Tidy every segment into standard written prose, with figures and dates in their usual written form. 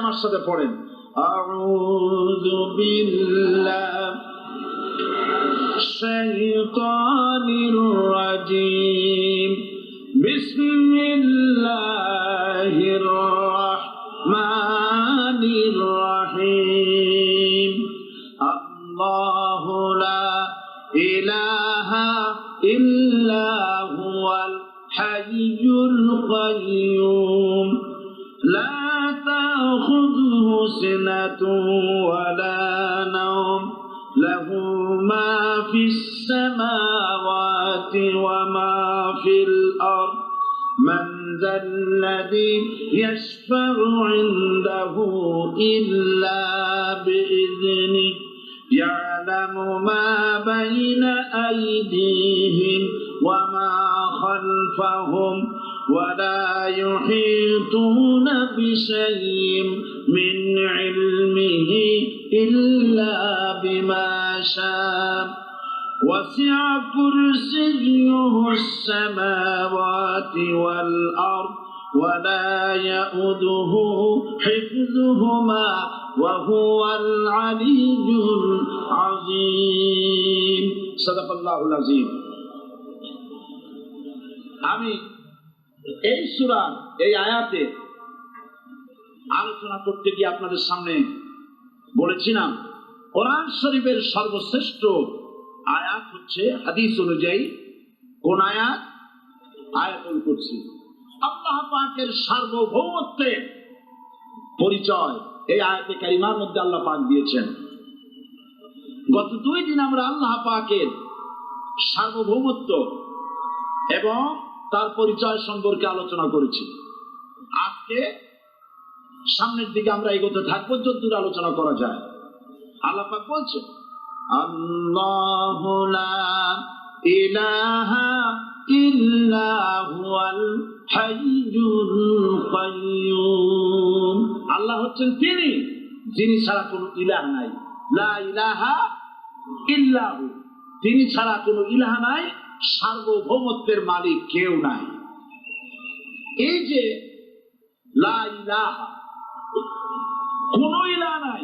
আমার সাথে পড়েন, আউযু বিল্লাহি শাইতানির রাজীম, বিসমিল্লাহির রাহমানির রাহিম, আল্লাহু লা ইলাহা ইল্লা হুয়াল হাইয়ুল কাইয়্যুম, লা তাখুযুহু সিনাতুন ওয়ালা নাওম, লাহু মা ফিস সামাওয়াতি ওয়া মা ফিল আরদ, মান যাল্লাযী ইয়াশফা'ু 'ইনদাহু ইল্লা বিইذনিহি, ইয়া'লামু মা বাইনা আইদিহিম ওয়া মা খালফাহুম, ওয়া লা ইউহীতুনা বিশাইইন মিন 'ইলমিহি ইল্লা বিমা শা'a, ওয়াসি'a কুরসিয়্যুহুস সামাওয়াতি ওয়াল আরদ, ওয়া লা ইয়াউদুহু হিফযুহুমা ওয়া হুয়াল আলিয়্যুল আযীম। সাদাকাল্লাহুল আযীম। আমি এই সূরার এই আয়াতে আলোচনা করতে গিয়ে আপনাদের সামনে বলেছিলাম, কোরআন শরীফের সর্বশ্রেষ্ঠ আয়াত হচ্ছে হাদিস অনুযায়ী কোন আয়াত? আয়াতুল কুরসি। আল্লাহ পাকের সার্বভৌমত্বের পরিচয় এই আয়াতে কারিমার মধ্যে আল্লাহ পাক দিয়েছেন। গত 2 দিন আমরা আল্লাহ পাকের সার্বভৌমত্ব এবং তার পরিচয় সম্পর্কে আলোচনা করেছি। আজকে সামনের দিকে আমরা এগোতে থাকবো যতদূর আলোচনা করা যায়। আল্লাহ পাক বলছেন, আল্লাহু লা ইলাহা ইল্লা হুয়াল হাইয়ুল কাইয়্যুম। আল্লাহ হচ্ছেন তিনি যিনি ছাড়া কোনো ইলাহ নাই। লা ইলাহা ইল্লা হু, তিনি ছাড়া কোনো ইলাহ নাই, সার্বভৌমত্বের মালিক কেউ নাই। এই যে লা ইলাহা, কোনো ইলাহ নাই,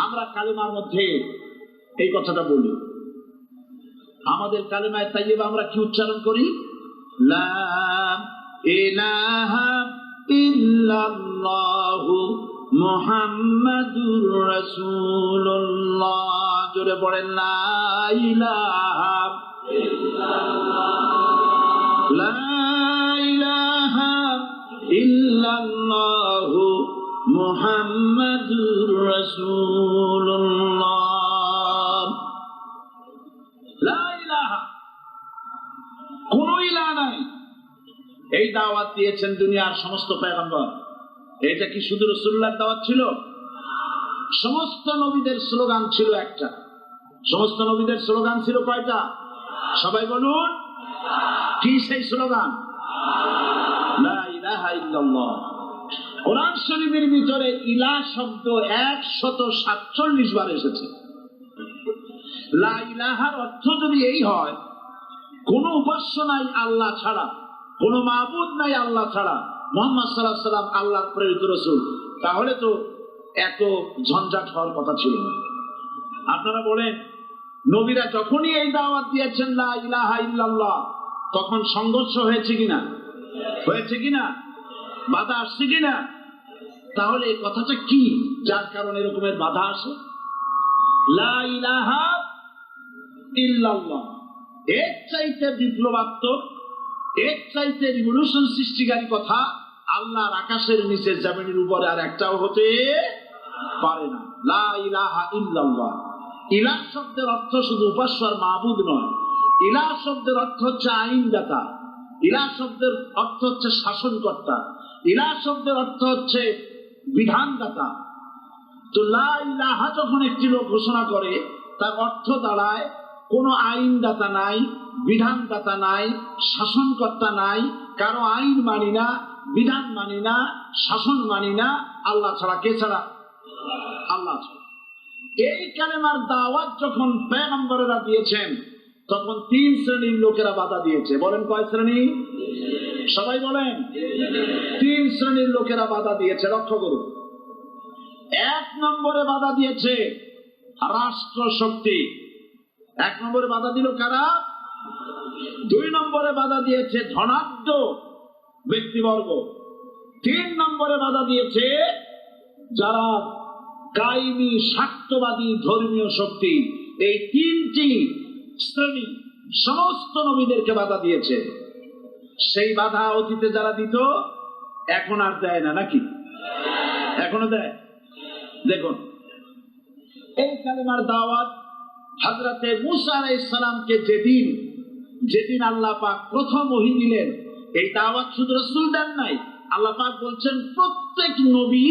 আমরা কালেমার মধ্যে এই কথাটা বলি। আমাদের কালেমায়ে তাইয়্যিবা আমরা কি উচ্চারণ করি? লা ইলাহা ইল্লাল্লাহু মুহাম্মাদুর রাসূলুল্লাহ। জোরে পড়েন, লা ইলাহা ইল্লাল্লাহ, লা ইলাহা ইল্লাল্লাহু মুহাম্মাদুর রাসূলুল্লাহ। লা ইলাহা, কোনো ইলাহ নাই। এই দাওয়াত দিয়েছেন দুনিয়ার সমস্ত পয়গম্বর। এটা কি শুধু রাসূলুল্লাহর দাওয়াত ছিল? সমস্ত নবীদের স্লোগান ছিল একটা। সমস্ত নবীদের স্লোগান ছিল কয়টা? সবাই বলুন, কি সেই স্লোগান? লা ইলাহা ইল্লাল্লাহ। কোরআন শরীফের ভিতরে ইলাহ শব্দ 147 বার এসেছে। লা ইলাহার অর্থ যদি এই হয়, কোন উপাস্য নাই আল্লাহ ছাড়া, কোন মাবুদ নাই আল্লাহ ছাড়া, মুহাম্মদ সাল্লাল্লাহু আলাইহি ওয়াসাল্লাম আল্লাহর প্রেরিত রাসূল, তাহলে তো এত ঝঞ্ঝাট হওয়ার কথা ছিল না। আপনারা বলেন, নবীরা যখনই এই দাওয়াত দিয়েছেন লা ইলাহা ইল্লাল্লাহ, তখন সংঘর্ষ হয়েছে কিনা? হয়েছে কিনা? বাধা আসছে কিনা? তাহলে এই কথাটা কি যার কারণে এরকমের বাধা আসে? লা ইলাহা ইল্লাল্লাহ, এর চাইতে বিপ্লবাত্মক, এর চাইতে রিভলিউশন সৃষ্টিকারী কথা আল্লাহর আকাশের নিচে জমিনের উপরে আর একটাও হতে পারে না। লা ইলাহা ইল্লাল্লাহ। ইলাহ শব্দের অর্থ শুধু উপাস্য আর মাবুদ নয়। ইলাহ শব্দের অর্থ হচ্ছে আইনদাতা, ইলাহ শব্দের অর্থ হচ্ছে শাসনকর্তা, ইলাহ শব্দের অর্থ হচ্ছে বিধানদাতা। তো লা ইলাহা যখন একটি লোক ঘোষণা করে, তার অর্থ দাঁড়ায় কোনো আইনদাতা নাই, বিধানদাতা নাই, শাসনকর্তা নাই, কারো আইন মানি না, বিধান মানি না, শাসন মানি না, আল্লাহ ছাড়া। কে ছাড়া? আল্লাহ ছাড়া। এই কালেমার দাওয়াত যখন পয়গম্বরেরা দিয়েছেন, তখন 3 শ্রেণীর লোকেরা বাধা দিয়েছে। বলেন কয় শ্রেণী? সবাই বলেন। 3 শ্রেণীর লোকেরা বাধা দিয়েছে, লক্ষ্য করুন। 1 নম্বরে বাধা দিয়েছে রাষ্ট্র শক্তি। 1 নম্বরে বাধা দিল কারা? 2 নম্বরে বাধা দিয়েছে ধনাঢ্য ব্যক্তিবর্গ। 3 নম্বরে বাধা দিয়েছে যারা কায়েমি স্বার্থবাদী ধর্মীয় শক্তি। এই 3টি শ্রেণী সমস্ত নবীদেরকে বাধা দিয়েছে। সেই বাধা অতীতে যারা দিত এখন আর দেয় না, নাকি? এখনো দেয়। দেখুন, এই কালেমার দাওয়াত হযরতে মূসা আলাইহিস সালামকে যেদিন আল্লাহ পাক প্রথম ওহী দিলেন, এই দাওয়াত শুধু রাসূল দেন নাই, আল্লাহ পাক বলছেন প্রত্যেক নবী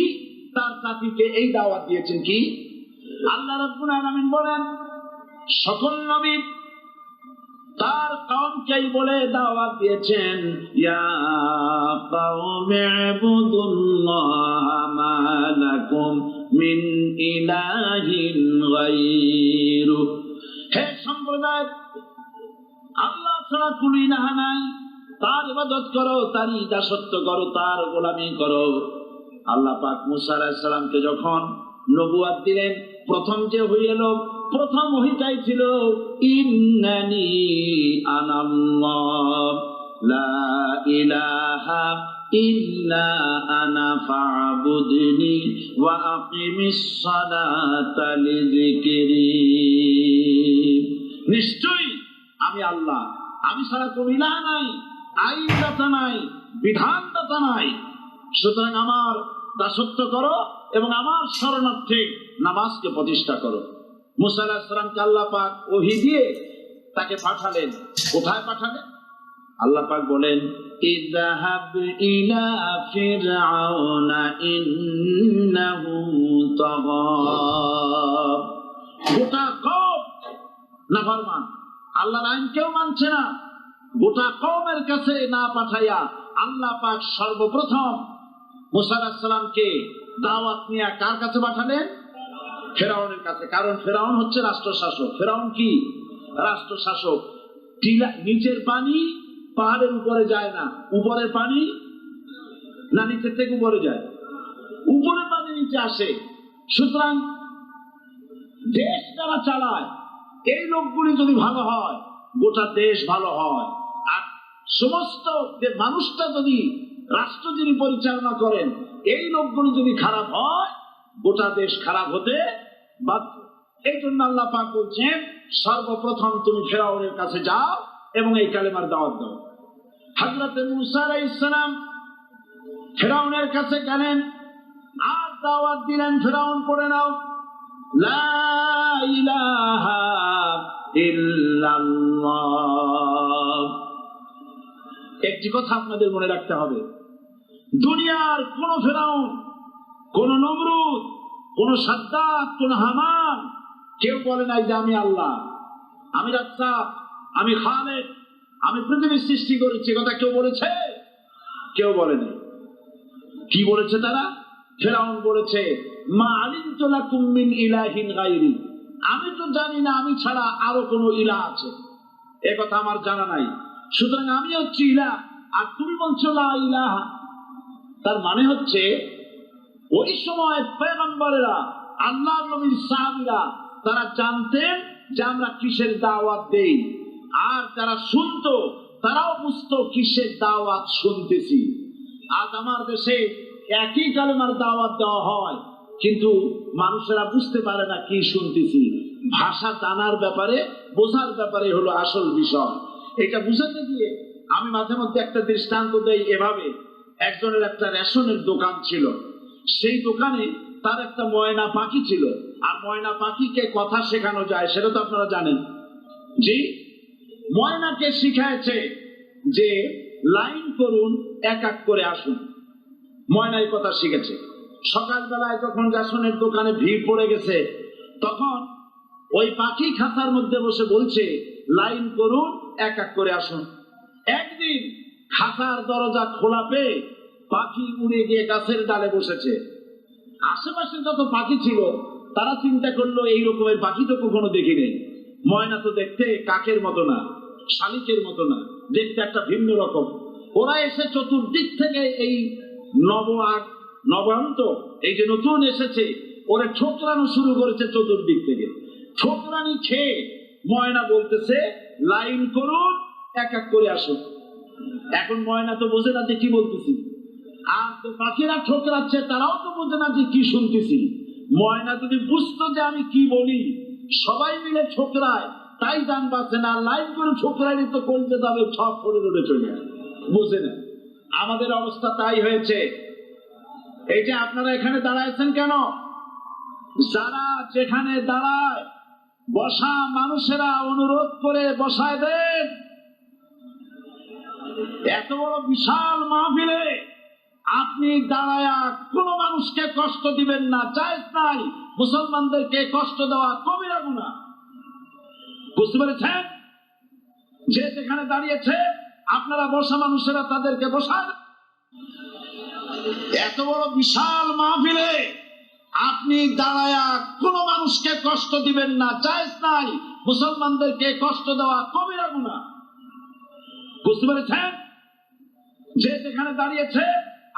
তার জাতিকে এই দাওয়াত দিয়েছেন। কি? আল্লাহ রাব্বুল আলামিন বলেন সকল নবী তার কওমকেই বলে দাওয়াত দিয়েছেন, ইয়া কওমি ইবুদুল্লাহ মা লাকুম মিন ইলাহিন গায়রু। হে সম্প্রদায়, আল্লাহ ছাড়া কোন ইলাহ নাই, তার ইবাদত করো, তারই দাসত্ব করো, তার গোলামি করো। আল্লাহ পাক মূসা আলাইহিস সালামকে যখন নবুয়ত দিলেন, প্রথম যে ওহী এলো, প্রথম ওহীটাই ছিল ইন্নানি আনাল্লাহ লা ইলাহা ইল্লা আনা ফা'বুদনি ওয়া আকিমিস সালাতা লিযিকরি। নিশ্চয়ই আমি আল্লাহ, আমি ছাড়া কোনো ইলাহ নাই, আইনদাতা নাই, বিধানদাতা নাই, সুতরাং আমার দাসত্ব করো এবং আমার শরণার্থে নামাজকে প্রতিষ্ঠা করো। মূসা আলাইহিস সালামকে আল্লাহ পাক ওহী দিয়ে তাকে পাঠালেন। কোথায় পাঠালেন? আল্লাহ পাক বলেন, ইযহাব ইলা ফিরআউনা ইন্নাহু তাগা। গোটা কওম নাফরমান, আল্লাহর আইন কেউ মানছে না। গোটা কওমের কাছে না পাঠাইয়া আল্লাহ পাক সর্বপ্রথম মূসা আলাইহিস সালামকে দাওয়াত নিয়ে কার কাছে পাঠালেন? ফেরাউনের কাছে। কারণ ফেরাউন হচ্ছে রাষ্ট্রশাসক। ফেরাউন কি? রাষ্ট্রশাসক। নিচের পানি পাহাড়ের উপরে যায় না, উপরের পানি না নিচের থেকে উপরে যায়? উপরে পানি নিচে আসে। সুতরাং দেশ যারা চালায় এই লোকগুলি যদি ভালো হয়, গোটা দেশ ভালো হয়। আর সমস্ত মানুষটা যদি, রাষ্ট্র যিনি পরিচালনা করেন, এই লোকগুলি যদি খারাপ হয়, গোটা দেশ খারাপ হতে বাধ্য। এই জন্য আল্লাহ পাক বলছেন সর্বপ্রথম তুমি ফেরাউনের কাছে যাও এবং এই কালেমার দাওয়াত দাও। হযরতে মূসা আলাইহিস সালাম ফেরাউনের কাছে গেলেন আর দাওয়াত দিলেন, ফেরাউন পড়ে নাও লা ইলাহা ইল্লাল্লাহ। একটি কথা আপনাদের মনে রাখতে হবে, দুনিয়ার কোন ফেরাউন, কোন নমরুদ, কোন সাদ্দাত, কোন হামান কেউ বলে নাই যে আমি আল্লাহ, আমি রাজ্জাক, আমি খালেক, আমি পৃথিবীর সৃষ্টি করেছি। কথা কেউ বলেছে? কেউ বলেনি। কি বলেছে তারা? ফেরাউন বলেছে মা আলিমতু লাকুম মিন ইলাহিন গায়রি, আমি তো জানি না আমি ছাড়া আরো কোন ইলাহ আছে, এ কথা আমার জানা নাই, সুতরাং আমি হচ্ছি ইলাহ আর তুমি বলছো লা ইলাহা। তার মানে হচ্ছে ওই সময় পয়গম্বরেরা, আল্লাহর নবীর সাহাবীরা তারা জানতেন যে আমরা কিসের দাওয়াত দেই, আর যারা শুনতো তারাও বুঝতো কিসের দাওয়াত শুনতেছি। আজ আমার দেশে একই কালেমার দাওয়াত দেওয়া হয়, কিন্তু মানুষেরা বুঝতে পারে না কি শুনতেছি। ভাষা জানার ব্যাপারে, বোঝার ব্যাপারে হলো আসল বিষয়। এটা বুঝাতে গিয়ে আমি মাঝে মধ্যে একটা দৃষ্টান্ত দেই এভাবে। একজনের একটা রেশনের দোকান ছিল, সেই দোকানে তার একটা ময়না পাখি ছিল। আর ময়না পাখিকে কথা শেখানো যায় সেটা তো আপনারা জানেন। জি, ময়নাকে শিখাইছে যে লাইন করুন, এক এক করে আসুন। ময়নাই কথা শিখেছে। সকালবেলায় যখন রেশনের দোকানে ভিড় পড়ে গেছে, তখন ওই পাখি খাঁচার মধ্যে বসে বলছে লাইন করুন, এক এক করে আসুন। একদিন খাঁচার দরজা খোলা পেয়ে পাখি উড়ে গিয়ে গাছের ডালে বসেছে। আশেপাশে যত পাখি ছিল তারা চিন্তা করলো এই রকমের পাখি তো কখনো দেখিনি। ময়না তো দেখতে কাকের মতো না, শালিকের মতো না, দেখতে একটা ভিন্ন রকম। ওরা এসে চতুর্দিক থেকে এই নবান্ত এই যে নতুন এসেছে ওরা ঠোকরানো শুরু করেছে চতুর্দিক থেকে। ঠোকরানি খেয়ে ময়না বলতেছে লাইন করুন, এক এক করে আসুন। এখন ময়না তো বোঝে না যে কি বলতেছি, আর তো পাখিরা ঠোকরাচ্ছে তারাও তো বোঝে না যে কি শুনতেছি। ময়না যদি বুঝতো যে আমি কি বলি, সবাই মিলে ঠোকরায়, তাই জান পাচ্ছে না, লাইন করে ঠোকরাইলে তো করতে যাবে সব করে রোডে চলে, বোঝে না। আমাদের অবস্থা তাই হয়েছে। এই যে আপনারা এখানে দাঁড়াইছেন কেন? যারা যেখানে দাঁড়ায় বসা মানুষেরা অনুরোধ করে বসায় দেন। এত বড় বিশাল মাহফিলে আপনি দাঁড়ায়া কোন মানুষকে কষ্ট দিবেন না, জায়েজ নাই। মুসলমানদেরকে কষ্ট দেওয়া কবিরা গুনাহ, বুঝতে পেরেছেন? যে যেখানে দাঁড়িয়েছে আপনারা বসা মানুষেরা তাদেরকে বসান। এত বড় বিশাল মাহফিলে আপনি দাঁড়ায়া কোন মানুষকে কষ্ট দিবেন না, জায়েজ নাই। মুসলমানদেরকে কষ্ট দেওয়া কবিরা গুনাহ, বুঝতে পেরেছেন? যে যেখানে দাঁড়িয়েছে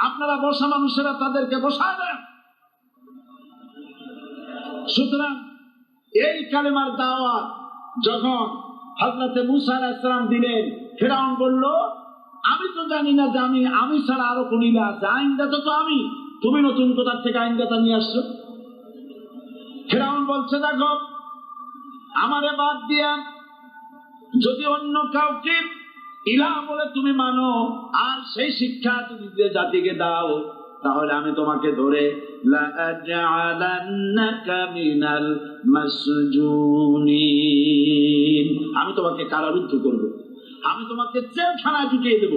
আপনারা বসা মানুষেরা তাদেরকে বসায় দেন। সুতরাং এই কালেমার দাওয়াত যখন হযরত মুসা আলাইহিস সালাম দিলেন, ফিরআউন বলল আমি তো জানি না যে আমি ছাড়া আরো কোন ইলাহ আছে, আইনদাতা তো আমি, তুমি নতুন কোথা থেকে আইনদাতা নিয়ে আসছো? ফিরআউন বলছে দেখো আমারে বাদ দিয়া যদি অন্য কাউকে ইলাহ বলে তুমি মানো আর সেই শিক্ষা তুমি যে জাতিকে দাও, তাহলে আমি তোমাকে ধরে লাআজআলান্নাকা মিনাল মাসজুনিন, আমি তোমাকে কারারুদ্ধ করব, আমি তোমাকে জেলখানায় ঢুকিয়ে দেব।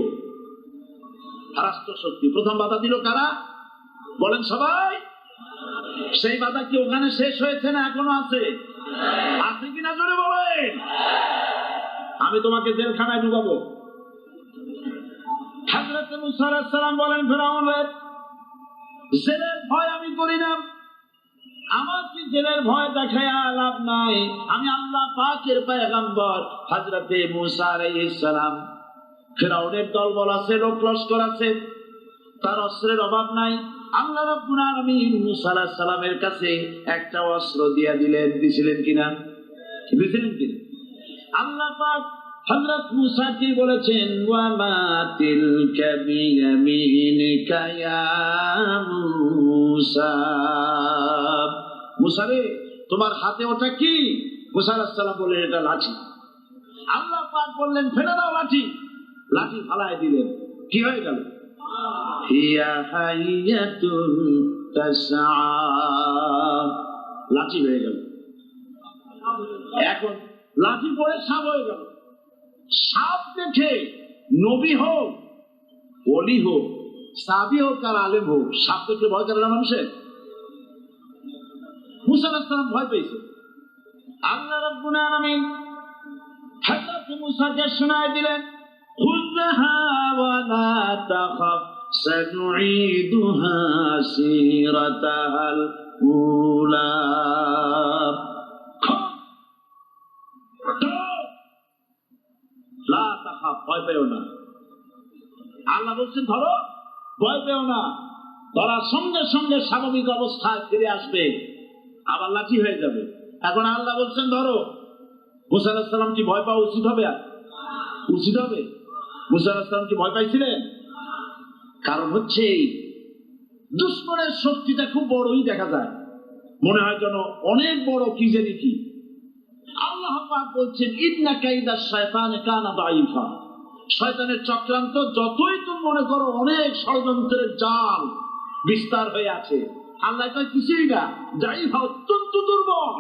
রাষ্ট্রশক্তি প্রথম বাধা দিল কারা? বলেন সবাই। সেই বাধা কি ওখানে শেষ হয়েছে না এখনো আছে? আছে কিনা জোরে বলেন। আমি তোমাকে জেলখানায় ঢুকাবো। হযরত মুসা আলাইহিস সালাম বলেন ফিরআউন রে, জেলের ভয় আমি করি না, আমার কি জেলের ভয় দেখায়া লাভ নাই। আমি আল্লাহ পাকের পয়গম্বর হযরত মুসা আলাইহিস সালাম। ফিরআউনের দলবল আছে, লোক লস্কর আছে, তার অস্ত্রের অভাব নাই। আল্লাহ রাব্বুল আলামিন মুসা আলাইহিস সালামের কাছে একটা অস্ত্র দিয়েছিলেন কিনা? আল্লাহ পাক হযরত মুসা কি বলেছেন, ওয়া মা তিলকা বিয়ামিনিকা ইয়া মুসা, মুসা রে তোমার হাতে ওটা কি? মুসা আলাইহিস সালাম বললেন এটা লাঠি। আল্লাহ পাক বললেন ফেলে দাও লাঠি। লাঠি ফালায় দিলেন, কি হয়ে গেল? হিয়া হাইয়াতুন তাসআ, লাঠি হয়ে গেল। এখন লাঠি পড়ে সাপ হয়ে গেল। সাপ দেখে নবী হোক, ওলি হোক, সাহাবী হোক আর আলেম হোক, সাপ দেখলে ভয় করে না মানুষের? মুসা আলাইহিস সালাম ভয় পেয়েছে। আল্লাহ রাব্বুল আলামিন হযরত মুসাকে শোনায় দিলেন, খুযহা ওয়া লা তাখাফ সানুঈদুহা সিরাতাহাল উলা, লা তাখাফ, ভয় পেও না। আল্লাহ বলছেন ধরো, ভয় পেও না। ধরার সঙ্গে সঙ্গে স্বাভাবিক অবস্থায় ফিরে আসবে, আবার লাঠি হয়ে যাবে। এখন আল্লাহ বলছেন ধরো। মুসা আলাইহিস সালাম কি ভয় পাওয়া উচিত হবে? উচিত হবে? মুসা আলাইহিস সালাম কি ভয় পাইছিলেন? কারণ হচ্ছে দুশমনের শক্তিটা খুব বড়ই দেখা যায়, মনে হয় যেন অনেক বড় কি জানি কি। আল্লাহ পাক বলছেন ইন্না কাইদা শায়তানি কানা দাঈফা, শয়তানের চক্রান্ত যতই তুমি মনে করো অনেক ষড়যন্ত্রের জাল বিস্তার হয়ে আছে, আল্লাহ কয় কিছুই না, দাঈফা অত্যন্ত দুর্বল।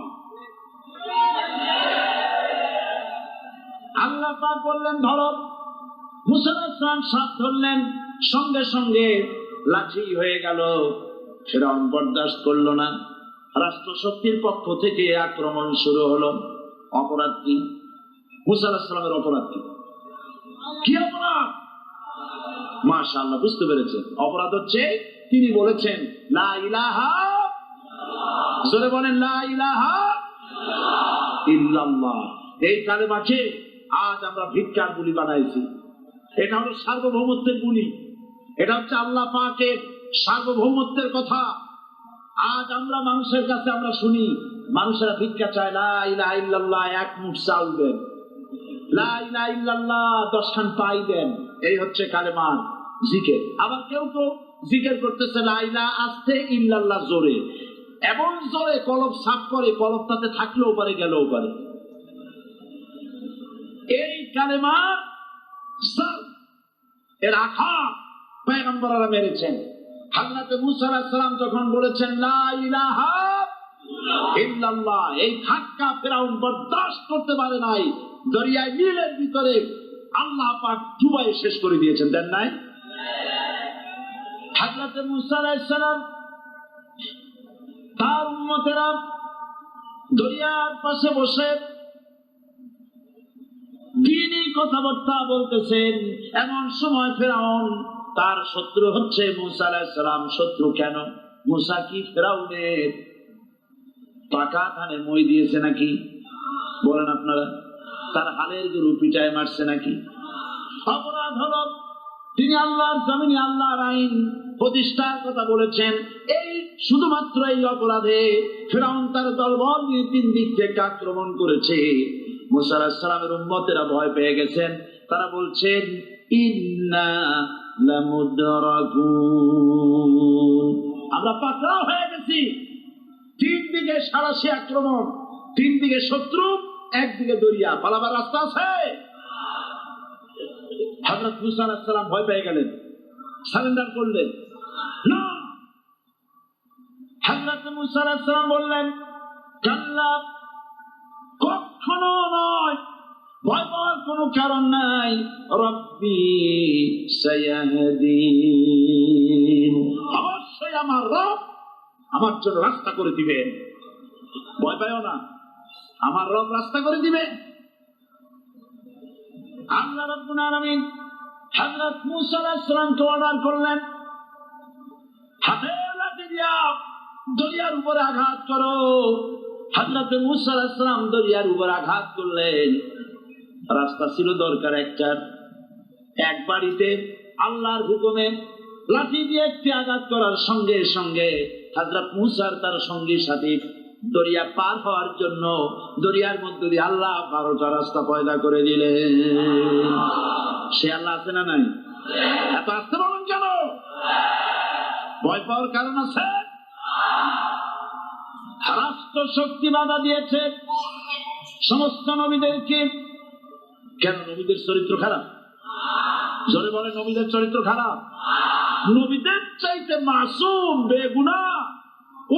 আল্লাহ পাক বললেন ধরো। মুসা আলাইহিস সালাম সাপ ধরলেন, সঙ্গে সঙ্গে লাঠি হয়ে গেল। ফিরআউন বরদাস্ত করলো না, রাষ্ট্রশক্তির পক্ষ থেকে আক্রমণ শুরু হলো। অপরাধ কি? মুসা আলাইহিস সালামের অপরাধ কি? কি অপরাধ? মাশাআল্লাহ বুঝতে পেরেছেন। অপরাধ হচ্ছে তিনি বলেছেন লা ইলাহা, জোরে বলেন লা ইলাহা ইল্লাল্লাহ। এই কালেমাকে আজ আমরা ভিক্ষার বুলি বানাইছি। এটা হলো সার্বভৌমত্বের গুণী, এটা হচ্ছে আল্লাহ পাকের সার্বভৌমত্বের কথা। আজ আমরা মানুষের কাছে আমরা শুনি মানুষেরা ভিক্ষা চায়, লা ইলাহা ইল্লাল্লাহ, এক মুঠ চাউল দেন, লা ইলাহা ইল্লাল্লাহ 10 খান পাই দেন, এই হচ্ছে কালেমার জিকির। আবার কেউ তো জিকির করতেছে লা ইলাহা আস্তে, ইল্লাল্লাহ জোরে, এমন জোরে কলব সাফ করে, কলব তাতে থাকলেও পারে গেলেও পারে। এই কালেমা এর আঘাত পয়গম্বররা মেরেছেন। হযরত মুসা আলাইহিস সালাম যখন বলেছেন লা ইলাহা ইল্লাল্লাহ, এই ধাক্কা ফেরাউন বরদাস্ত করতে পারে নাই, দরিয়ায় নীলের ভিতরে আল্লাহ পাক ডুবাই শেষ করে দিয়েছেন, দেন নাই? হযরত মুসা আলাইহিস সালাম তার উম্মতেরা দরিয়ার পাশে বসে দ্বীনি কথাবার্তা বলতেছেন। এমন সময় ফেরাউন, তার শত্রু হচ্ছে মুসা আলাইহিস সালাম। শত্রু কেন? মুসা কি ফেরাউনের পাকা ধানে মই দিয়েছে নাকি? বলেন আপনারা, তার হালের গরু পিটায় মারছে নাকি? অপরাধ হলো তিনি আল্লাহর জমিনে আল্লাহর আইন প্রতিষ্ঠার কথা বলেছেন। এই শুধুমাত্র এই অপরাধে ফেরাউন তার দলবল নিয়ে 3 দিক থেকে আক্রমণ করেছে। মুসা আলাইহিস সালামের উম্মতেরা ভয় পেয়ে গেছেন। তারা বলছেন ইন্না লামুদরাকুন, আমরা পাকড়াও হয়ে গেছি। 3 দিকে সারাশি আক্রমণ, 3 দিকে শত্রু, একদিকে দরিয়া, পালাবার রাস্তা আছে? হযরত মুসা আলাইহিস সালাম ভয় পেয়ে গেলেন, সারেন্ডার করলেন না। হযরত মুসা আলাইহিস সালাম বললেন কাল্লা, কখনো নয়, ভয় পাওয়ার কোনো কারণ নাই। রব্বি সায়াহদিন, অবশ্যই আমার রব আমার জন্য রাস্তা করে দিবেন। ভয় পাইও না, আমার রব রাস্তা করে দিবেন। আল্লাহ রাব্বুল আলামিন হযরত মুসা আলাইহিস সালামকে অর্ডার করলেন, হাতের লাঠি দিয়া দরিয়ার উপরে আঘাত করো। হযরত মুসা আলাইহিস সালাম দরিয়ার উপর আঘাত করলেন। রাস্তা ছিল দরকার একটার, এক বাড়িতে আল্লাহর হুকুমে লাঠি দিয়ে একটি আঘাত করার সঙ্গে সঙ্গে হযরত মুসার তার সঙ্গী সাথী দরিয়া পার হওয়ার জন্য দরিয়ার মধ্যে দিয়ে আল্লাহ 12টা রাস্তা পয়দা করে দিলেন। সে আল্লাহ আছে না নাই? এত আসতে বলুন কেন? ভয় পাওয়ার কারণ আছে? রাষ্ট্র শক্তি বাধা দিয়েছে সমস্ত নবীদেরকে। কেন? নবীদের চরিত্র খারাপ? জোরে বলে, নবীদের চরিত্র খারাপ? নবীদের চাইতে মাসুম বেগুনাহ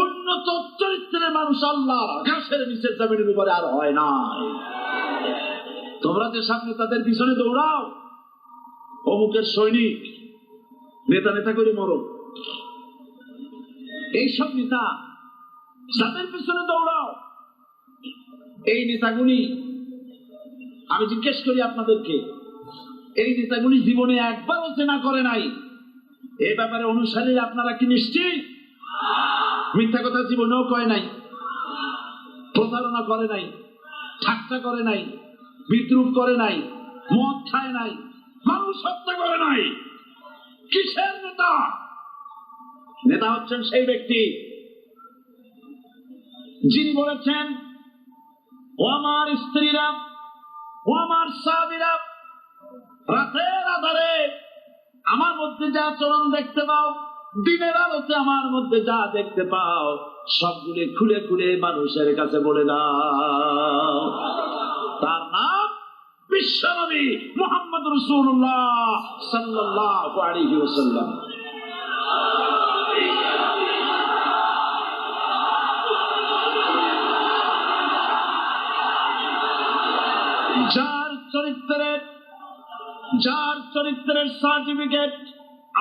উন্নত চরিত্রের মানুষ আল্লাহ আকাশের নিচের জমিনের উপরে আর হয় নাই। তোমরা যে সামনে তাদের পিছনে দৌড়াও, অমুকের সৈনিক, নেতা নেতা করে মরো, এইসব নেতা যাদের পিছনে দৌড়াও, এই নেতাগুলি, আমি জিজ্ঞেস করি আপনাদেরকে, এই নেতাগুলি জীবনে একবারও জেনা করে নাই? এই ব্যাপারে অনুসারী আপনারা কি নিশ্চিত? মিথ্যা কথা জীবনেও কয় নাই, প্রতারণা করে নাই, ঠাট্টা করে নাই, বিদ্রুপ করে নাই, মদ খায় নাই, মানুষ হত্যা করে নাই। কিসের নেতা? নেতা হচ্ছেন সেই ব্যক্তি যিনি বলেছেন, ও আমার স্ত্রীরা, ও আমার সাহাবীরা, রাতের আধারে আমার মধ্যে যা আচরণ দেখতে পাও, দিনের আলোতে আমার মধ্যে যা দেখতে পাও, সবগুলি খুলে খুলে মানুষের কাছে বলে দাও। তার নাম বিশ্বনবী মুহাম্মদ রাসূলুল্লাহ সাল্লাল্লাহু আলাইহি ওয়াসাল্লাম। যার চরিত্রের সার্টিফিকেট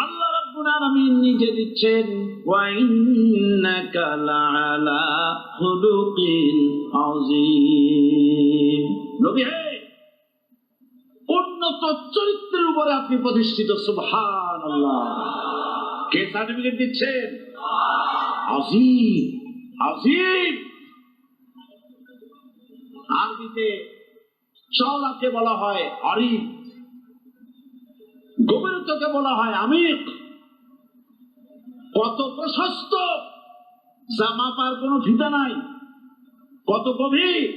আল্লাহ রাব্বুল আলামিন নিজে দিচ্ছেন, ওয়া ইন্নাকা লাআলা খুলুকিন আযীম। নবী হে, উন্নত চরিত্রের উপরে আপনি প্রতিষ্ঠিত। সুবহানাল্লাহ। কে সার্টিফিকেট দিচ্ছেন? আযীম, আযীম। আরবিতে চওড়াকে বলা হয় আরিফ, গভীরতাকে বলা হয় আমিক। কত প্রশস্ত, যা মাপার কোনো ফিতা নাই, কত গভীর,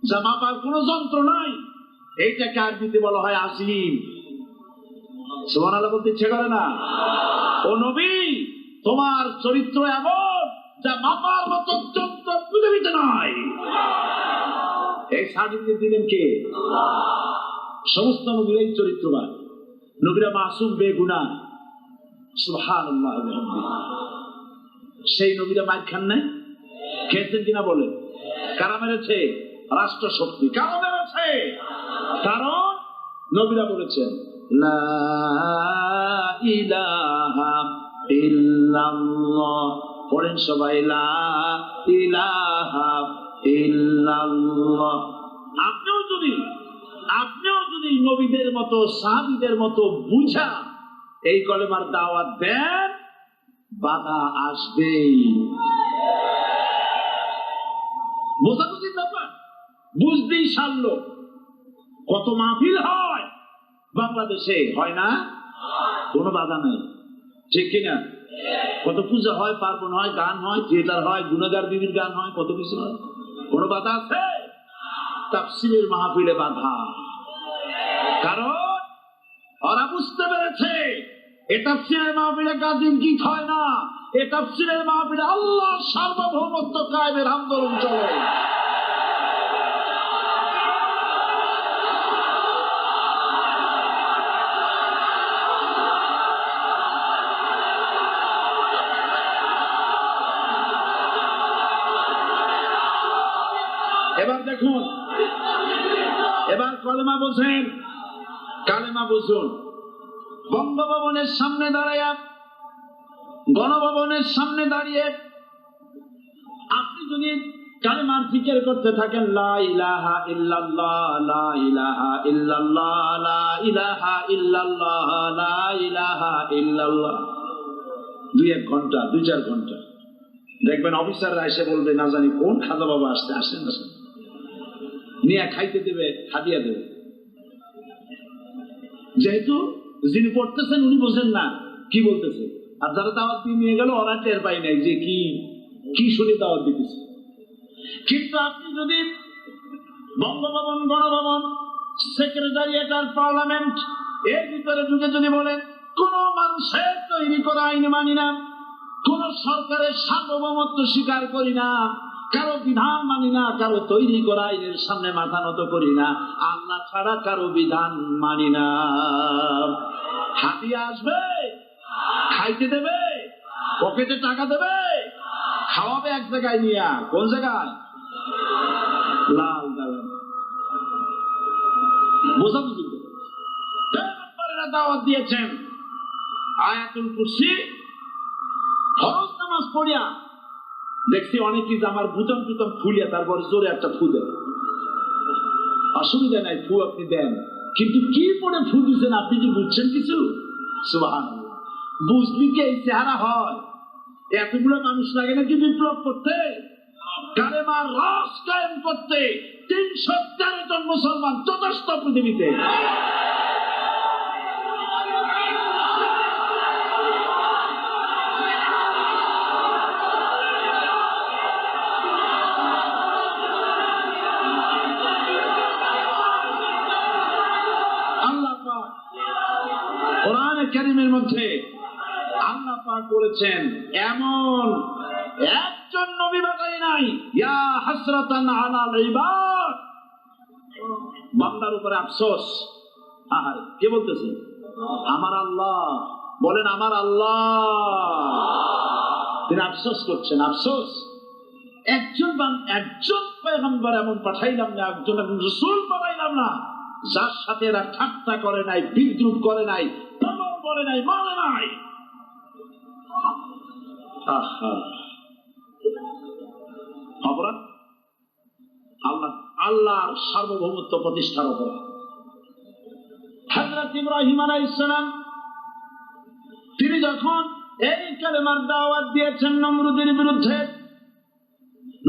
যা মাপার কোনো যন্ত্র নাই, এইটাকে আরবিতে বলা হয় আজিম। সুবহানাল্লাহ বলতে ইচ্ছে করে না? ও নবী, তোমার চরিত্র এমন যা মাপার মতো যন্ত্র পৃথিবীতে নাই। এই সার্টিফিকেট দিলেন কে? সমস্ত নবীরাই চরিত্রবান, নবীরা মাসুম, বেগুনাহ। সুবহানাল্লাহ। সেই নবীরা মার খান নাই? খেয়েছেন কিনা বলে? কারা মেরেছে? রাষ্ট্র শক্তি। কারা মেরেছে? কারণ নবীরা বলেছেন লা ইলাহা ইল্লাল্লাহ। পড়েন সবাই, লা ইলাহা ইল্লাল্লাহ। আপনিও যদি নবীদের মতো, সাহাবীদের মতো বুঝা এই কলেমার দাওয়াত দেন, বাধা আসবেই। বোঝাবুঝির ব্যাপার, বুঝতেই সারল। কত মাহফিল হয় বাংলাদেশে, হয় না? কোনো বাধা নাই, ঠিক কিনা? কত পূজা হয়, পার্বণ হয়, গান হয়, থিয়েটার হয়, গুণগার বিবির গান হয়, কত কিছু হয়। কোনো বাধা আছে? তাফসীরের মাহফিলে বাধা। কারণ ওরা বুঝতে পেরেছে এ তাফসীরের মাহফিলে গাজির গীত হয় না, এ তাফসীরের মাহফিলে আল্লাহর সার্বভৌমত্ব কায়েমের আন্দোলন চলে। এবার দেখুন, এবার কলেমা বোঝেন, কালেমা বুঝুন। বঙ্গভবনের সামনে দাঁড়িয়ে, গণভবনের সামনে দাঁড়িয়ে আপনি যদি কালেমার জিকির করতে থাকেন, লা ইলাহা ইল্লাল্লাহ, লা ইলাহা ইল্লাল্লাহ, লা ইলাহা ইল্লাল্লাহ, লা ইলাহা ইল্লাল্লাহ, 2-1 ঘন্টা, 2-4 ঘন্টা, দেখবেন অফিসাররা এসে বলবে, না জানি কোন খাজা বাবা আসছে, আসেন আসেন, নিয়ে খাইতে দেবে, হাদিয়া দেবে। যেহেতু যিনি পড়তেছেন উনি বোঝেন না কি বলতেছে, আর যারা দাওয়াত দিয়ে নিয়ে গেল ওরা টের পাই নাই যে কি শুনে দাওয়াত দিতেছে। কিন্তু আপনি যদি বঙ্গভবন, গণভবন, সেক্রেটারিয়েট আর পার্লামেন্ট এর ভিতরে ঢুকে যদি বলেন, কোন মানুষের তৈরি করা আইন মানি না, কোন সরকারের সার্বভৌমত্ব স্বীকার করি না, কারো বিধান মানি না, কারো তৈরি করা আইনের সামনে মাথা নত করি না, আল্লাহ ছাড়া কারো বিধান মানি না, হাতিয়া আসবে, খাইতে দেবে, পকেটে টাকা দেবে, খাওয়াবে এক জায়গায় নিয়ে, কোন জায়গায়? লাল দালান। বোঝা বুঝি দাওয়াত দিয়েছেন আয়াতুল কুরসি, ফরজ নামাজ পড়িয়া দেখছি অনেকেই আমার বুতাম টুতাম ফুলিয়া তারপরে জোরে একটা ফু দেন। অসুবিধা নাই, ফু আপনি দেন, কিন্তু কি পড়ে ফু দিচ্ছেন আপনি কি বুঝছেন কিছু? সুবহানাল্লাহ। বুঝলি কি এই চেহারা হয়? এতগুলো মানুষ লাগে নাকি বিপ্লব করতে, কালেমার রস কায়েম করতে? 313 জন মুসলমান যথেষ্ট পৃথিবীতে। কোরআনে কারীমের মধ্যে আল্লাহ পাক বলেছেন, এমন একজন নবী বানাই নাই, ইয়া হাসরাতান আলাল ইবাদ, বান্দার উপরে আফসোস। আহারে, কে বলতেছে? আমার আল্লাহ। বলেন আমার আল্লাহ। তিনি আফসোস করছেন, আফসোস। একজন পয়গম্বর এমন পাঠাইলাম না, একজন রাসূল বানাইলাম না যার সাথে এরা ঠাট্টা করে নাই, বিদ্রুপ করে নাই, প্রমাণ করে নাই, মানে নাই। অপরাধ আল্লাহর সার্বভৌমত্ব প্রতিষ্ঠার অপরাধ। হযরত ইব্রাহিম আলাইহিস সালাম তিনি যখন এই কালেমার দাওয়াত দিয়েছেন নমরুদের বিরুদ্ধে,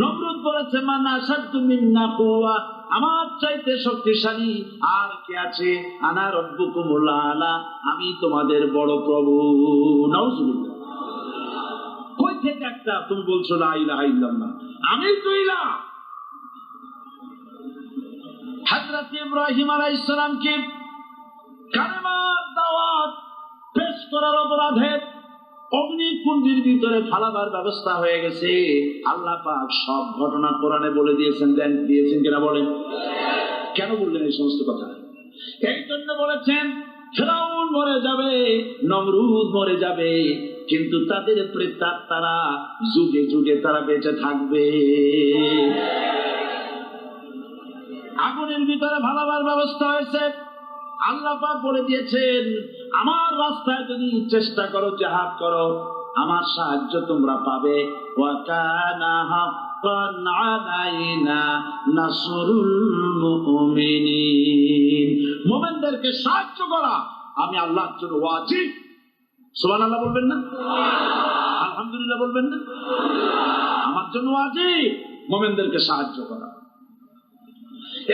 নমরুদ বলেছে, মান আশাদ্দু মিন্না কুওয়া, আমার চাইতে শক্তিশালী আর কে আছে? আনা রব্বুকুমুল আলা, আমি তোমাদের বড় প্রভু। নাউজুবিল্লাহ। কই থেকে একটা তুমি বলছো লা ইলাহা ইল্লাল্লাহ? আমি তো ইলাহ। হযরত ইব্রাহিম আলাইহিস সালামকে কালেমার দাওয়াত পেশ করার অপরাধে অগ্নিকুণ্ডের ভিতরে ফালাবার ব্যবস্থা হয়ে গেছে। আল্লাহ পাক সব ঘটনা কোরআনে বলে দিয়েছেন কিনা বলেন? কেন বললেন এই সমস্ত কথা? এই জন্য বলেছেন ফিরআউন মরে যাবে, নমরুদ মরে যাবে, কিন্তু তাদের প্রেতাত্মারা যুগে যুগে তারা বেঁচে থাকবে। আগুনের ভিতরে ফালাবার ব্যবস্থা হয়েছে। আল্লাহ পাক বলে দিয়েছেন আমার রাস্তায় যদি চেষ্টা করো, জিহাদ করো, আমার সাহায্য তোমরা পাবে। ওয়া কানা হাক্কান আলাইনা নাসরুল মুমিনিন, মুমিনদেরকে সাহায্য করা আমি আল্লাহর জন্য ওয়াজিব। সুবহানাল্লাহ বলবেন না? আলহামদুলিল্লাহ বলবেন না? আমার জন্য ওয়াজিব মুমিনদেরকে সাহায্য করা।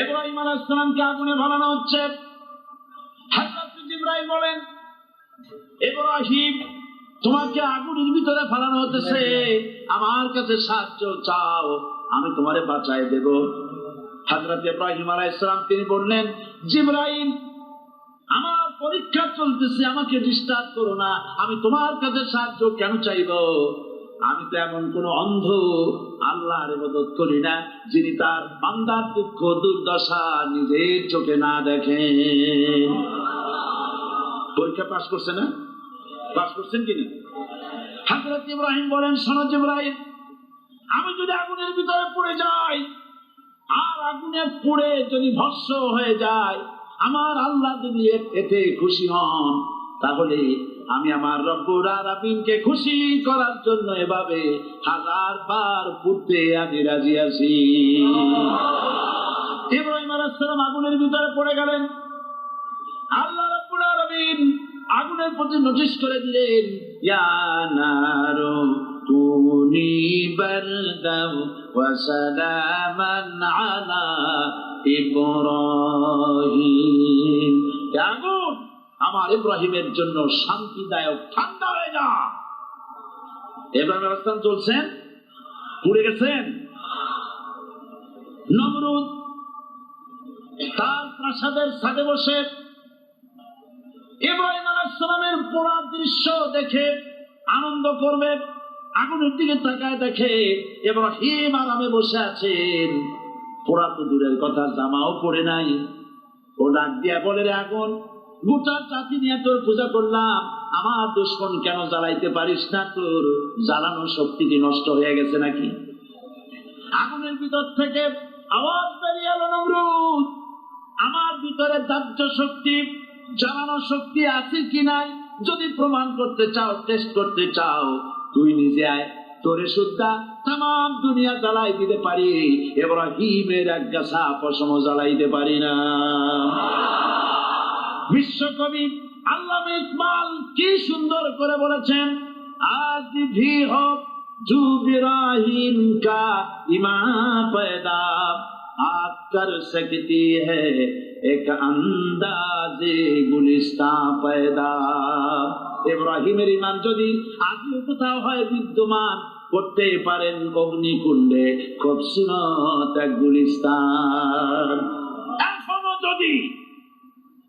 ইব্রাহিম আলাইহিস সালামকে আগুনে ফেলানো হচ্ছে। হযরত জিবরাইল বলেন ইব্রাহিম তোমাকে আগুনের ভিতরে ফেলানো হতেছে, আমার কাছে সাহায্য চাও, আমি তোমারে বাঁচাই দেব। হযরত ইব্রাহিম আলাইহিস সালাম তিনি বললেন জিবরাইল আমার পরীক্ষা চলতেছে, আমাকে ডিস্টার্ব করো না, আমি তোমার কাছে সাহায্য কেন চাইব? আমি তো এমন কোন অন্ধ আল্লাহর ইবাদত করি না যিনি তার বান্দার দুঃখ দুর্দশা নিজের চোখে না দেখেন। পরীক্ষা পাস করছে না? পাস করছেন কিনা? হযরত ইব্রাহিম বলেন শোনো জিবরাইল, আমি যদি আগুনের ভিতরে পড়ে যাই আর আগুনে পুড়ে যদি ভস্ম হয়ে যায়, আমার আল্লাহ যদি এতে খুশি হন, তাহলে আমি আমার রব্বুল আলামিনকে খুশি করার জন্য এভাবে 1000 বার পুড়তে আমি রাজি আছি। ইব্রাহিম আলাইহিস সালাম আগুনের ভিতরে পড়ে গেলেন। আল্লাহ রাব্বুল আলামিন আগুনের প্রতি নোটিশ করে দিলেন ইয়া নারু কুনি বারদাও ওয়া সালামান আলা ইব্রাহিম, আগুন আমার ইব্রাহিমের জন্য শান্তিদায়ক ঠান্ডা হয়ে যা। ইব্রাহিম আলাইহিস সালাম চলছেন, পুড়ে গেছেন। নমরুদ তার প্রাসাদের ছাদে বসে ইব্রাহিম আলাইহিস সালামের পোড়া দৃশ্য দেখে আনন্দ করবে, আগুনের দিকে তাকায় দেখে ইব্রাহিম আরামে বসে আছেন। পোড়া তো দূরের কথা, জামাও পরে নাই। ও ডাক দিয়া বলে রে আগুন, গোটা জাতি নিয়ে তোর পূজা করলাম, আমার দুশমন কেন জ্বালাইতে পারিস না? তোর জ্বালানোর শক্তি কি নষ্ট হয়ে গেছে নাকি? আগুনের ভিতর থেকে আওয়াজ বেরিয়ে এলো নমরুদ, আমার ভিতরে দাহ্য শক্তি জ্বালানোর শক্তি আছে কি নাই যদি প্রমাণ করতে চাও, টেস্ট করতে চাও, তুই নিজে আয়, তোরে সুদ্ধা তাম দুনিয়া জ্বালাই দিতে পারি, ইব্রাহিমের এক গাছা পশম জ্বালাইতে পারি না। বিশ্বকবি আল্লামা ইকবাল কি সুন্দর করে বলেছেন, আজ ভি হো জু ইব্রাহিম কা ইমান पैदा आप कर सकती है एक अंदाजे गुलिस्तान पैदा। ইব্রাহিমের ঈমান যদি আজও কোথাও হয় বিদ্যমান, করতে পারেন অগ্নিকুণ্ডে খুবসুরত এক গুলিস্তান। এখনো যদি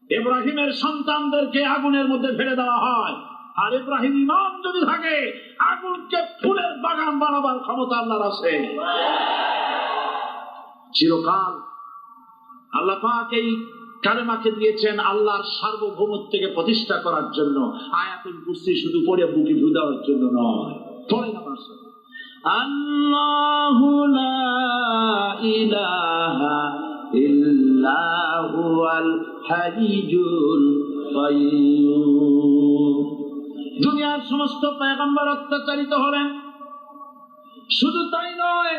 ইব্রাহিমের সন্তানদেরকে আগুনের মধ্যে ফেলে দেওয়া হয়, আর ইব্রাহিম ঈমান যদি থাকে, আগুনকে ফুলের বাগান বানাবার ক্ষমতা আল্লাহর আছে। চিরকাল আল্লাহ পাক এই কালেমাকে দিয়েছেন আল্লাহর সার্বভৌমত্বকে প্রতিষ্ঠা করার জন্য। আয়াতুল কুরসি শুধু পড়ে বুকে ফু দেওয়ার জন্য নয়। পড়েন আমার সাথে, আল্লাহু লা ইলাহা ইল্লা হুয়াল হাইয়ুল কাইয়্যুম। দুনিয়ার সমস্ত পয়গম্বর অত্যাচারিত হলেন, শুধু তাই নয়,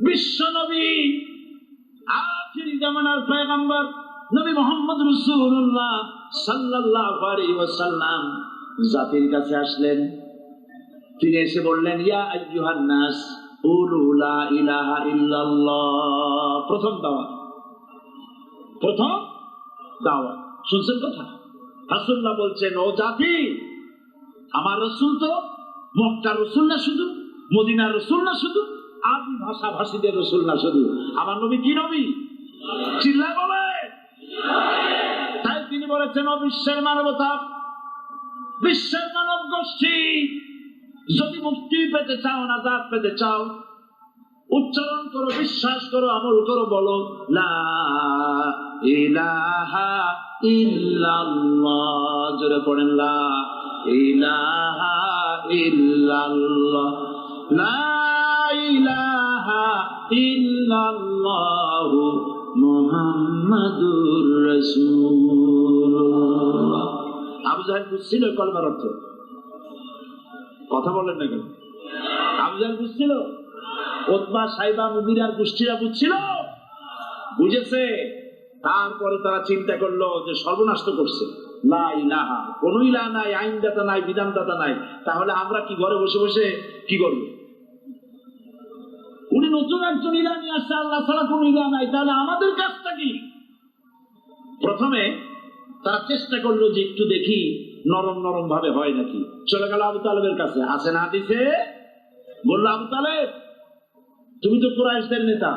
বিশ্ব নবী আখিরি জামানার পয়গম্বর নবী মুহাম্মদ রাসূলুল্লাহ সাল্লাল্লাহু আলাইহি ওয়াসাল্লাম জাতির কাছে আসলেন। তিনি এসে বললেন ইয়া আইয়ুহান নাস কুলু লা ইলাহা ইল্লাল্লাহ। প্রথম দাওয়াত প্রথম দাওয়াত। শুনছেন কথা? রাসূলুল্লাহ বলছেন, ও জাতি, আমার রাসূল তো মক্কার রাসূল না শুধু, মদিনার রাসূল না শুধু, আরবি ভাষা ভাষীদের রাসূল না শুধু, আমার নবী কি নবী? চিল্লায় বলে। তাই তিনি বলেছেন, ও বিশ্বের মানবতা, বিশ্বের মানব গোষ্ঠী, যদি মুক্তি পেতে চাও, নাজাত পেতে চাও, উচ্চারণ করো, বিশ্বাস করো, আমল করো, বলো লা ইলাহা ইল্লাল্লাহ। জোরে পড়েন, লা ইলাহা ইল্লাল্লাহ, লা ইলাহা ইল্লাল্লাহ মুহাম্মাদুর রাসূলুল্লাহ। আবু জাহেল বুঝছিল কলমার অর্থ? কথা বলেন না কেন? আবু জাহেল বুঝছিল? উতবা, সাইবা, মুগিরার গোষ্ঠীরা বুঝছিল? বুঝেছে। তারপরে তারা চিন্তা করলো যে সর্বনাশ তো করছে, লা ইলাহা, কোন ইলাহ নাই, আইনদাতা নাই, বিধানদাতা নাই, তাহলে আমরা কি ঘরে বসে বসে কি করবো? উনি নতুন একজন ইলাহ নিয়ে আসছে, আল্লাহ ছাড়া কোন ইলাহ নাই, তাহলে আমাদের কাজটা কি? প্রথমে তারা চেষ্টা করলো যে একটু দেখি নরম নরম ভাবে হয় নাকি। চলে গেল আবু তালেবের কাছে, আছে না হাদিসে, বললো, আবু তালেব, তুমি তো কুরাইশদের নেতা,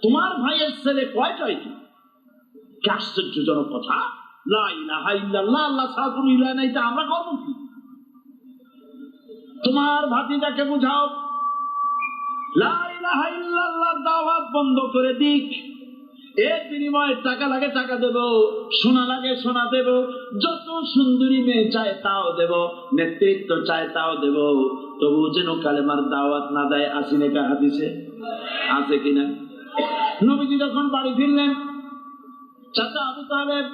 তোমার ভাইয়ের ছেলে কয়টাই কি? কি আশ্চর্যজনক কথা! লা ইলাহা ইল্লাল্লাহ, আল্লাহ ছাড়া কোনো ইলাহ নাই, তা আমরা করবো কি? তোমার ভাতিজাকে বুঝাও লা ইলাহা ইল্লাল্লাহ দাওয়াত বন্ধ করে দিক, এর বিনিময়ে টাকা লাগে টাকা দেব, সোনা লাগে সোনা দেব, যত সুন্দরী মেয়ে চায় তাও দেব, নেতৃত্ব চায় তাও দেব, তবু যেন কালেমার দাওয়াত না দেয়। আসিনে কা হাদিসে আছে কিনা? নবীজি যখন বাড়ি ফিরলেন, চাচা আবু তালেব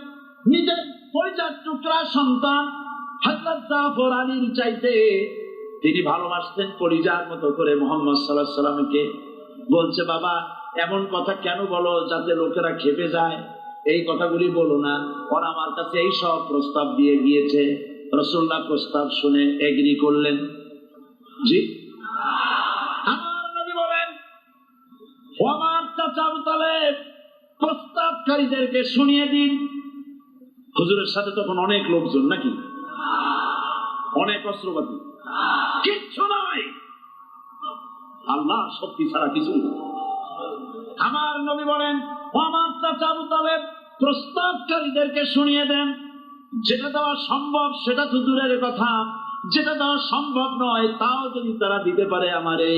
নিজের পরিচার টুকরা সন্তান হযরত জাফর আলীর চাইতে তিনি ভালোবাসতেন পরিজার মতো করে মুহাম্মদ সাল্লাল্লাহু আলাইহি সাল্লামকে। বলছে, বাবা, এমন কথা কেন বলো যাতে লোকেরা খেপে যায়? এই কথাগুলি বলো না, ওরা আমার কাছে এই সব প্রস্তাব দিয়ে গিয়েছে। রাসূলুল্লাহ প্রস্তাব শুনে এগ্রি করলেন। জি, আমার নবী বলেন, ও আমার চাচা আবু তালেব, প্রস্তাবকারীদেরকে শুনিয়ে দিন। হুজুরের সাথে তখন অনেক লোকজন, নাকি অনেক অস্ত্রপাতি, কিচ্ছু নয়, আল্লাহর শক্তি ছাড়া কিছু নেই। আমার নবী বলেন, ও আমার চাচা আবু তালেব, প্রস্তাবকারীদেরকে শুনিয়ে দেন। যেটা দেওয়া সম্ভব সেটা তো দূরের কথা, যেটা দেওয়া সম্ভব নয় তাও যদি তারা দিতে পারে আমারে,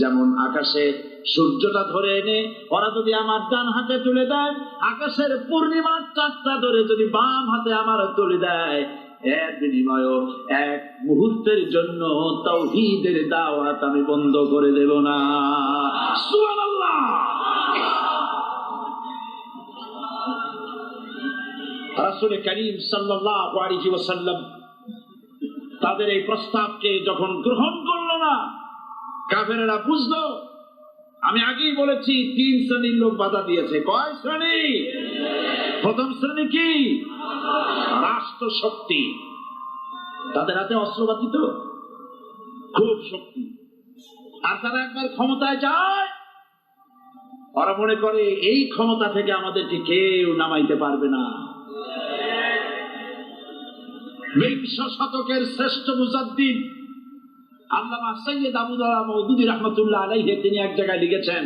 যেমন আকাশে সূর্যটা ধরে এনে ওরা যদি আমার ডান হাতে তুলে দেয়, আকাশের পূর্ণিমার চাঁদটা ধরে যদি বাম হাতে আমার তুলে দেয়, এর বিনিময়ে এক মুহূর্তের জন্য তাওহীদের দাওয়াত আমি বন্ধ করে দেব না। সুবহানাল্লাহ। রাসূল করিম সাল্লাল্লাহু আলাইহি ওয়াসাল্লাম তাদের এই প্রস্তাবকে যখন গ্রহণ করলো না, কাফেরেরা বুঝলো, আমি আগেই বলেছি 3 শ্রেণীর লোক বাধা দিয়েছে। কয় শ্রেণী? প্রথম শ্রেণী কি? রাষ্ট্র শক্তি, তাদের হাতে অস্ত্রপাতি তো খুব শক্তি, আর তারা একবার ক্ষমতায় যায়, ওরা মনে করে এই ক্ষমতা থেকে আমাদেরকে কেউ নামাইতে পারবে না। 20 শতকের শ্রেষ্ঠ মুজাদ্দিদ আল্লামা সৈয়দ আবুদুল্লাহ মওদুদী রাহমাতুল্লাহ আলাইহি তিনি এক জায়গায় লিখেছেন,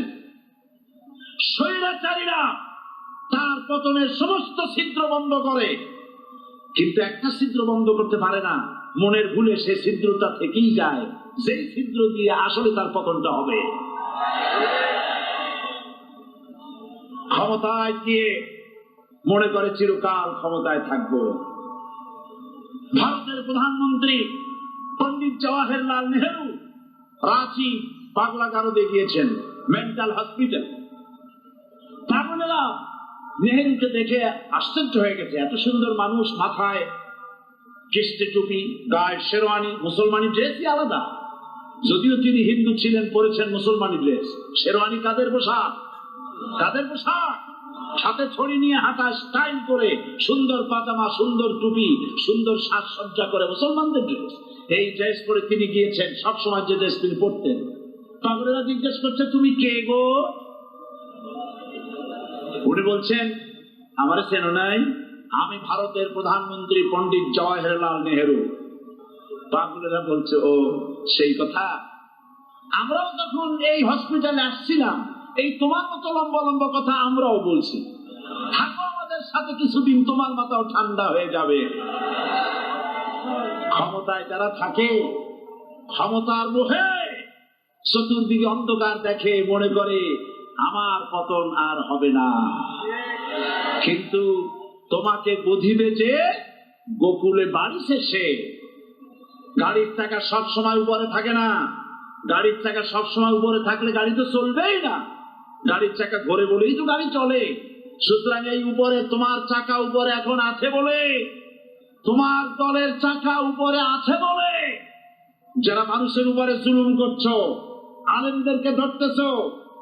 স্বৈরাচারীরা তার পতনের সমস্ত ছিদ্র বন্ধ করে, কিন্তু একটা ছিদ্র বন্ধ করতে পারে না, মনের ভুলে সে ছিদ্রটা থেকেই যায়, যেই ছিদ্র দিয়ে আসলে তার পতনটা হবে। ক্ষমতায় গিয়ে মনে করে চিরকাল ক্ষমতায় থাকবো। ভারতের প্রধানমন্ত্রী পণ্ডিত জওয়াহরলাল নেহেরু রাঁচি পাগলা গারদে গিয়েছেন, মেন্টাল হসপিটাল। পাগলেরা নেহেরুকে দেখে আশ্চর্য হয়ে গেছে, এত সুন্দর মানুষ, মাথায় কেষ্টে টুপি, গায়ে শেরওয়ানি, মুসলমানি ড্রেসই আলাদা, যদিও তিনি হিন্দু ছিলেন, পরেছেন মুসলমানি ড্রেস। শেরওয়ানি কাদের পোশাক? কাদের পোশাক? হাতে ছড়ি নিয়ে হাঁটা, স্টাইল করে, সুন্দর পাজামা, সুন্দর টুপি, সুন্দর সাজসজ্জা করে, মুসলমানদের ড্রেস। এই ড্রেস পরে তিনি গিয়েছেন, সবসময় যে ড্রেস তিনি পরতেন। পাগলেরা জিজ্ঞেস করছে, তুমি কে গো? উনি বলছেন, আমার চেনো নাই? আমি ভারতের প্রধানমন্ত্রী পণ্ডিত জওয়াহরলাল নেহেরু। পাগলেরা বলছে, ও সেই কথা। আমরাও যখন এই হসপিটালে আসছিলাম, এই তোমার মতো লম্বা লম্বা কথা আমরাও বলছি। থাকো আমাদের সাথে কিছুদিন, তোমার মাথাও ঠান্ডা হয়ে যাবে। ক্ষমতায় যারা থাকে, ক্ষমতার মোহে চতুর্দিকে অন্ধকার দেখে, মনে করে আমার পতন আর হবে না। কিন্তু তোমাকে বুঝিবে যে গোকুলে বাড়ি শেষে গাড়ির চাকা সবসময় উপরে থাকে না। গাড়ির চাকা সবসময় উপরে থাকলে গাড়ি তো চলবেই না। গাড়ির চাকা ঘোরে বলেই তো গাড়ি চলে। সুতরাং এই উপরে তোমার চাকা উপরে এখন আছে বলে, তোমার দলের চাকা উপরে আছে বলে যারা মানুষের উপরে জুলুম করছো, আলেমদেরকে ধরতেছো,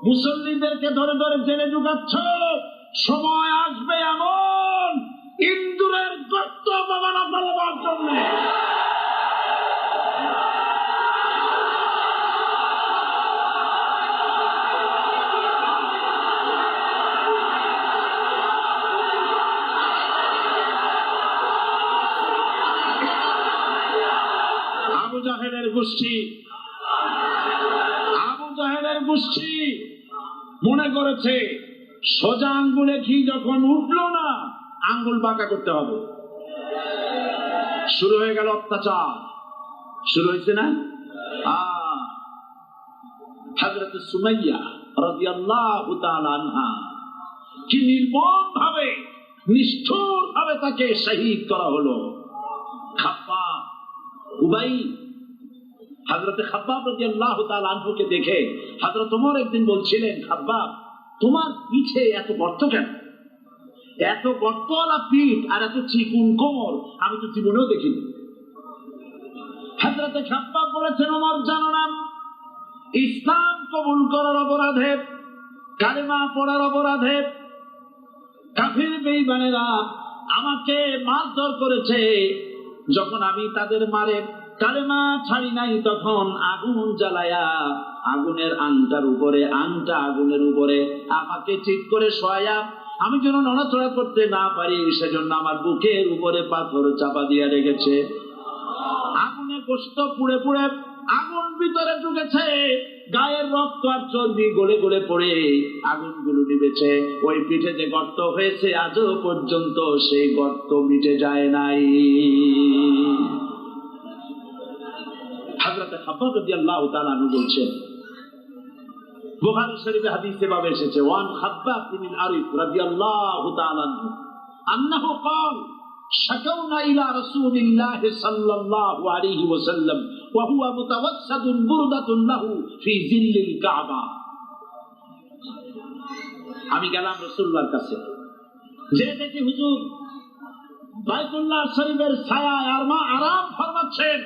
মুসল্লিদেরকে ধরে ধরে জেলে ঢুকাচ্ছ, সময় আসবে এমন ইন্দুরের গর্ত বাগানা ফেলবার জন্য। আবু জাহেলের গোষ্ঠী মনে করেছে সোজা আঙ্গুলে ঘি যখন উঠলো না, আঙ্গুল বাঁকা করতে হবে। শুরু হয়ে গেল অত্যাচার, শুরু হয়েছে না? হযরত সুমাইয়া রাদিয়াল্লাহু তাআলা আনহা কি নির্মম ভাবে, নিষ্ঠুর ভাবে তাকে শহীদ করা হলো। খাব্বাব, উবাই, হযরত খাব্বাব রাদিয়াল্লাহু তাআলা আনহুকে দেখে হযরত ওমর একদিন বলছিলেন, খাব্বাব তোমার পিঠে এত গর্ত কেন? এত গর্তওয়ালা পিঠ আর এত চিকুন কোমর আমি তো জীবনেও দেখিনি। হযরত খাব্বাব বলেছেন, ওমর জানো না, ইসলাম কবুল করার অপরাধে, কালেমা পড়ার অপরাধে কাফির বেঈমানেরা আমাকে মারধর করেছে। যখন আমি তাদের মারে কালেমা ছাড়ি নাই, তখন আগুন জ্বালায়া আগুনের আংটার উপরে, আংটা আগুনের উপরে আমাকে ঠিক করে শোয়া, আমি যেন নড়াচড়া করতে না পারি সেজন্য আমার বুকের উপরে পাথর চাপা দিয়ে রেখেছে। আগুনে গোশত পুড়ে পুড়ে আগুন ভিতরে ঢুকেছে, গায়ের রক্ত আর চর্বি গলে গলে পড়ে আগুনগুলো নিভেছে। ওই পিঠে যে গর্ত হয়েছে আজও পর্যন্ত সেই গর্ত মিটে যায় নাই। হযরত খাব্বাব রাদিয়াল্লাহু তাআলা আনহু বলছেন, বুখারী শরীফে হাদিসে ভাবে এসেছে, ওয়ান খাব্বাব বিন আরিফ রাদিয়াল্লাহু তাআলা আনহু আন্নাহু قال شكونا إلى رسول الله صلى الله عليه وسلم وهو متوسد بردة له في ظل الكعبة। আমি গেলাম রাসূলুল্লাহর কাছে, যে দেখি হুজুর বাইতুল্লাহ শরীফের ছায়ায় আরাম ফরমাচ্ছেন।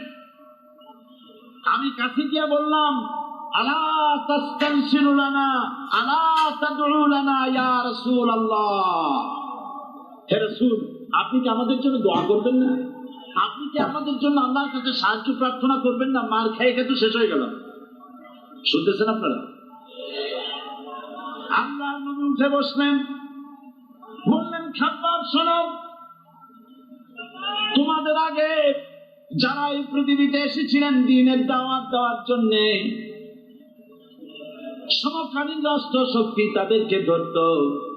আমি কাছে গিয়ে বললাম, আলা তাস্তানসিরু লানা, আলা তাদউ লানা ইয়া রাসূলুল্লাহ। হে রাসূল, আপনি কি আমাদের জন্য দোয়া করবেন না? আপনি কি আমাদের জন্য আল্লাহর কাছে সাহায্য প্রার্থনা করবেন না? মার খেয়ে খেয়ে তো শেষ হয়ে গেল। শুনতেছেন আপনারা? আল্লাহর নবী উঠে বসলেন, বললেন, খাব্বাব শোনো, তোমাদের আগে যারা এই পৃথিবীতে এসেছিলেন দ্বীনের দাওয়াত দেওয়ার জন্য, সমকালীন রাষ্ট্র শক্তি তাদেরকে ধরত,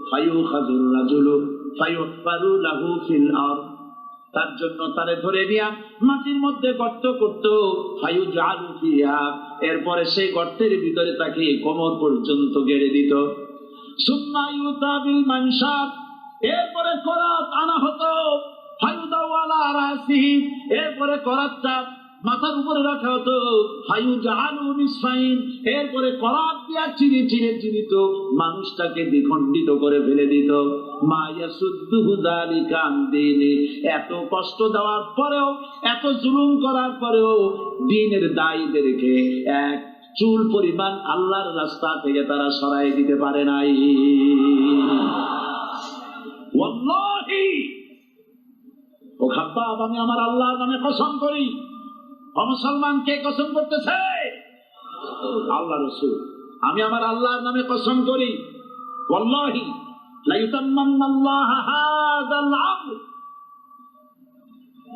ফায়ুখাযুর রাজুলু ফায়ুহফারু লাহু ফিল আরদ, তার জন্য তারে ধরে নিয়া মাটির মধ্যে গর্ত করত, ফায়ুজআলু ফিহা, এরপরে সেই গর্তের ভিতরে তাকে কোমর পর্যন্ত গেড়ে দিত। সুম্মা ইউতা বিল মানশাত, এরপরে করাত আনা হতো, ফায়ুদাউ আলা রাসিহি, এরপরে করাতটা মাথার উপরে রাখা হতো, ফায়ুজআলু নিসফাইন, এরপরে করাত দিয়া চিরে চিরে চিরিত, মানুষটাকে দ্বিখণ্ডিত করে ফেলে দিত। মা ইয়াসুদ্দুহু যালিকা আন দীনি, এত কষ্ট দেওয়ার পরেও, এত জুলুম করার পরেও দ্বীনের দায়ীদেরকে এক চুল পরিমাণ আল্লাহর রাস্তা থেকে তারা সরাই দিতে পারে নাই। ওয়াল্লাহি, ও খাব্বাব, আমি আমার আল্লাহর নামে কসম করি। মুসলমান কে কসম করতেছে? আল্লাহ রাসূল। আমি আমার আল্লাহর নামে কসম করি, ওয়াল্লাহি লা ইউতাম্মান্নাল্লাহু হাযাল আমর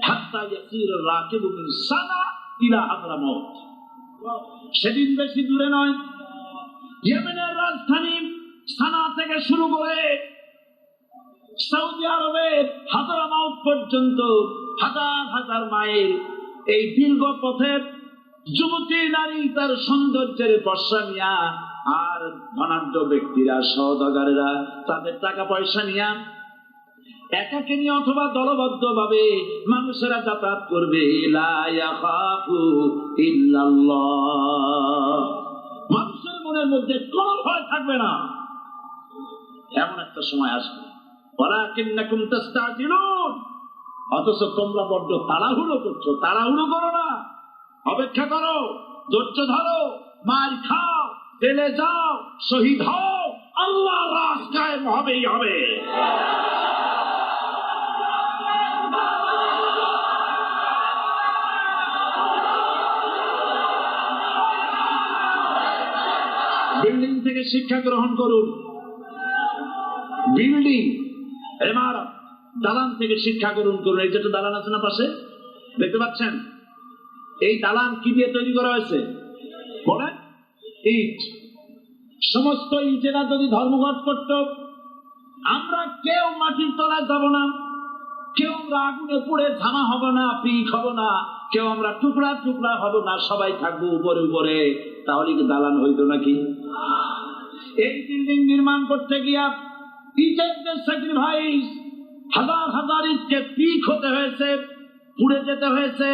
হাত্তা ইয়াসির রাকিবু মিন সানা ইলা হাদরামাউত। সেদিন বেশি দূরে নয়, ইয়েমেনের রাজধানী সানা থেকে শুরু করে সৌদি আরবের হাদরামাউত পর্যন্ত হাজার হাজার মাইল এই দীর্ঘ পথে যুবতী নারী তার সৌন্দর্যের পর্ষা নিয়া আর ধনাঢ্য ব্যক্তিরা সওদাগরেরা তাদের টাকা পয়সা নিয়া একাকে নিয়ে অথবা দলবদ্ধ ভাবে মানুষেরা যাতায়াত করবে। লা ইয়াখাফু ইল্লাল্লাহ, মানুষের মনের মধ্যে কোনো ভয় থাকবে না। এমন একটা সময় আসবে, ওয়ালাকিন্নাকুম তাস্তাজিলুন, অথচ তোমরা বড্ড তাড়াহুড়ো করছো। তাড়াহুড়ো করো না, অপেক্ষা করো, ধৈর্য ধরো, মার খাও, জেলে যাও, শহীদ হও, আল্লাহর রাজ কায়েম হবেই হবে। বিল্ডিং থেকে শিক্ষা গ্রহণ করুন, বিল্ডিং ইমারত দালান থেকে শিক্ষা গ্রহণ করুন। এই যেটা দালান আছে না পাশে, দেখতে পাচ্ছেন? এই দালান কি দিয়ে তৈরি করা হয়েছে? বলে ইট। সমস্ত ইটেরা যদি ধর্মঘট করত, আমরা কেউ মাটির তলায় যাব না, কেউ আমরা আগুনে পুড়ে ঝামা হব না, পিক হব না, কেউ আমরা টুকরা টুকরা হব না, সবাই থাকবো উপরে উপরে, তাহলে কি দালান হইতো নাকি? এই বিল্ডিং নির্মাণ করতে গিয়া ইটের যে স্যাক্রিফাইস, হাজার হাজার ইটকে পিক হতে হয়েছে, পুড়ে যেতে হয়েছে,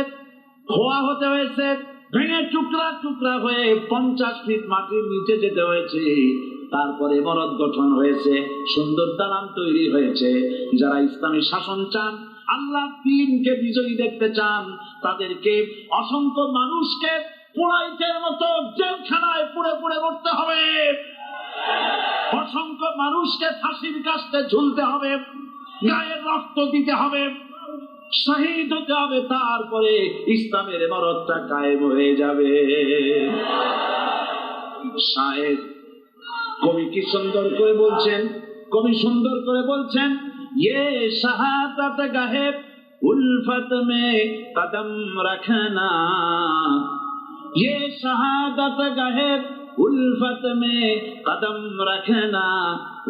খোয়া হতে হয়েছে, ভেঙে টুকরা টুকরা হয়ে 50 ফিট মাটির নিচে যেতে হয়েছে। তারপরে ইমারত গঠন হয়েছে, সুন্দর দালান তৈরি হয়েছে। যারা ইসলামী শাসন চান, আল্লাহর দ্বীনকে বিজয়ী দেখতে চান, তাদেরকে অসংখ্য মানুষকে পোড়াইতের মতো জেলখানায় পুড়ে পুড়ে মরতে হবে, অসংখ্য মানুষকে ফাঁসির কাস্তে ঝুলতে হবে, গায়ের রক্ত দিতে হবে, শহীদ হতে হবে, তারপরে ইসলামের ইমারতটা কায়েম হয়ে যাবে। শায়ের কবি কি সুন্দর করে বলছেন, কবি সুন্দর করে বলছেন, ये शहादत गाहे उल्फत में कदम रखना, ये शहादत गाहे उल्फत में कदम रखना,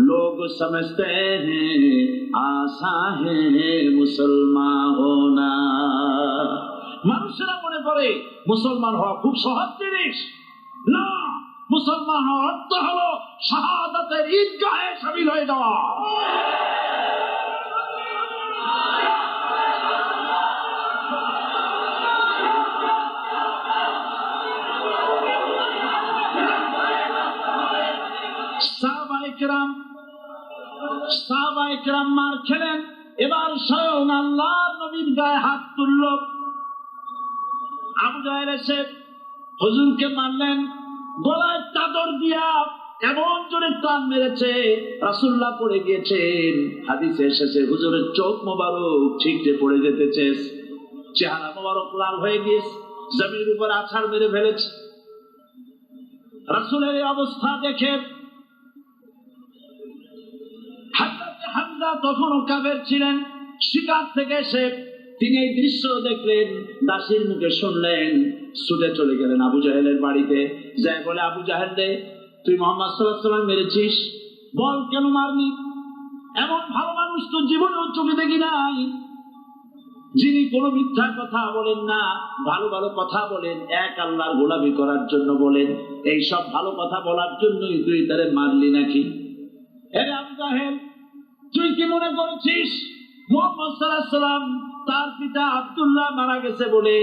लोग समझते हैं आसान है मुसलमान होना। মানুষেরা মনে করে মুসলমান হওয়া খুব সহজ জিনিস। না, মুসলমান হওয়ার অর্থ হলো শাহাদাতের ঈদগাহে শামিল হয়ে যাওয়া। সাহাবায়ে কেরাম মার খেলেন, এবার স্বয়ং আল্লাহর নবীর গায়ে হাত তুলল। আবু জাহেল এসে হুজুরকে মারলেন, গলায় চাদর দিয়া এমন জোরে টান মেরেছে, রাসূলুল্লাহ পড়ে গিয়েছেন। হাদিসে এসেছে হুজুরের চোখ মোবারক ছিটকে পড়ে যেতেছে, চেহারা মোবারক লাল হয়ে গিয়েছে, জমির উপর আছাড় মেরে ফেলেছে। রাসূলের এই অবস্থা দেখে হামজা তখনও কাফের ছিলেন, শিকার থেকে এসে তিনি এই দৃশ্য দেখলেন, দাসীর মুখে শুনলেন, ছুটে চলে গেলেন আবু জাহেলের বাড়িতে। যাই বলে, আবু জাহেল রে, তুই মুহাম্মদ সাল্লাল্লাহু আলাইহি ওয়াসাল্লাম মেরেছিস, বল কেন মারলি? এমন ভালো মানুষ তো জীবনেও চোখে দেখি নাই, যিনি কোনো মিথ্যা কথা বলেন না, ভালো ভালো কথা বলেন, এক আল্লাহর গোলামি করার জন্য বলেন। এই সব ভালো কথা বলার জন্যই তুই তারে মারলি নাকি? আরে আবু জাহেল, তুই কি মনে করেছিস মুহাম্মদ সাল্লাল্লাহু আলাইহি ওয়াসাল্লাম তার পিতা আব্দুল্লাহ মারা গেছে বলে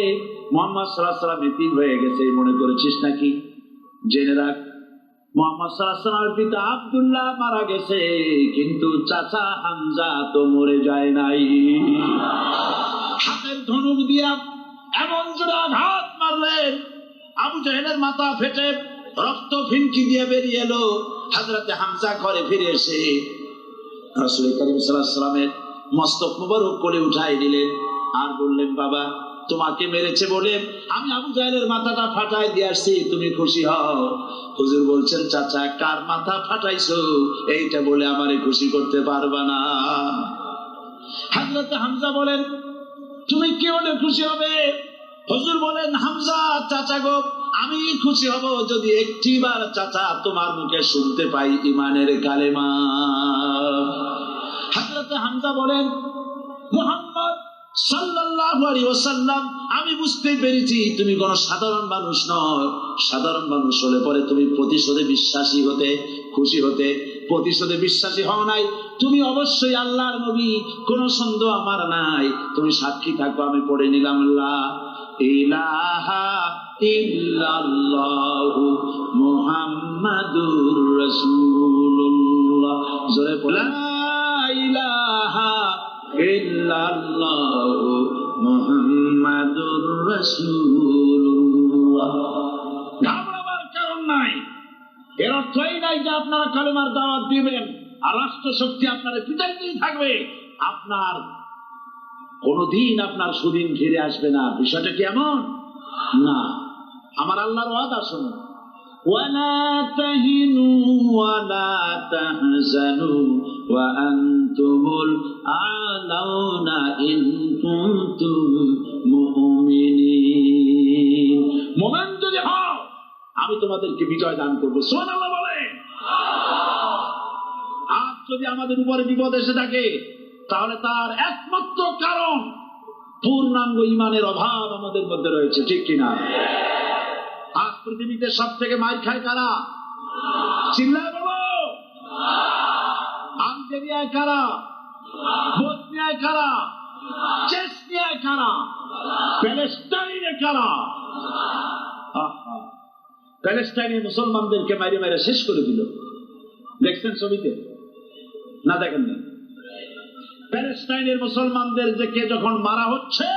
মুহাম্মদ সাল্লাল্লাহু আলাইহি ওয়াসাল্লাম এতিম হয়ে গেছে মনে করেছিস নাকি? জেনে রাখ, মুহাম্মদ সাল্লাল্লাহু আলাইহি ওয়াসাল্লামের পিতা আব্দুল্লাহ মারা গেছে, কিন্তু চাচা হামজা তো মরে যায় নাই। হাতের ধনুক দিয়া এমন জোরে আঘাত মারলেন, আবু জাহেলের মাথা ফেটে রক্ত ফিনকি দিয়ে বেরিয়ে এলো। হযরতে হামজা ঘরে ফিরে এসে রাসূল করিম সাল্লাল্লাহু আলাইহি ওয়াসাল্লামের মস্তক মুবারক কোলে উঠাই দিলেন আর বললেন, বাবা তোমাকে মেরেছে বলে আমি আবু জাহেলের মাথাটা ফাটাই দিয়ে আসছি, তুমি খুশি হও। হুজুর বলছেন, চাচা কার মাথা ফাটাইছো এইটা বলে আমারে খুশি করতে পারবা না। হযরত হামজা বলেন, তুমি কি হলে খুশি হবে? হুজুর বলেন, হামজা চাচা গো, আমি খুশি হব যদি একটিবার চাচা তোমার মুখে শুনতে পাই ঈমানের কালেমা। হযরত হামজা বলেন, মুহাম্মদ সাল্লাল্লাহু আলাইহি ওয়াসাল্লাম, আমি বুঝতে পেরেছি তুমি কোন সাধারণ মানুষ নও। সাধারণ মানুষ হলে পরে তুমি প্রতিশোধে বিশ্বাসী হতে, খুশি হতে। প্রতিশোধে বিশ্বাসী হও নাই, তুমি অবশ্যই আল্লাহর নবী, কোনো সন্দেহ আমার নাই। তুমি সাক্ষী থাকো, আমি পড়ে নিলাম, লা ইলাহা ইল্লাল্লাহু মুহাম্মাদুর রাসূলুল্লাহ। জোরে বলে, লা ইলাহা ইল্লাল্লাহু মুহাম্মাদুর রাসূলুল্লাহ। ঘাবড়াবার কারণ নাই। এর অর্থ এই নাই যে আপনারা কালেমার দাওয়াত দিবেন আর রাষ্ট্র শক্তি আপনারা পিটাইতেই থাকবে, আপনার কোনদিন আপনার সুদিন ফিরে আসবে না। বিষয়টা কি এমন না। আমার আল্লাহর ওয়াদা শুনুন, ওয়ালা তাহিনু ওয়ালা তাহজানু ওয়া আনতুমুল আ'লাউনা ইন কুনতুম মুমিনিন। মুমিন যদি হও আমি তোমাদেরকে বিজয় দান করব। সুবহানাল্লাহ বলে। আজ যদি আমাদের উপরে বিপদ এসে থাকে তাহলে তার একমাত্র কারণ পূর্ণাঙ্গ ঈমানের অভাব আমাদের মধ্যে রয়েছে, ঠিক কিনা? আজ পৃথিবীতে সব থেকে মার খায় কারা? চিল্লায় বলো। আলজেরিয়ায় কারা? বসনিয়ায় কারা? চেচনিয়ায় কারা? প্যালেস্টাইনে কারা? প্যালেস্টাইনে মুসলমানদেরকে মাইরে মাইরে শেষ করে দিল। দেখছেন ছবিতে না? দেখেন না? প্যালেস্টাইনের মুসলমানদেরকে যখন মারা হচ্ছে,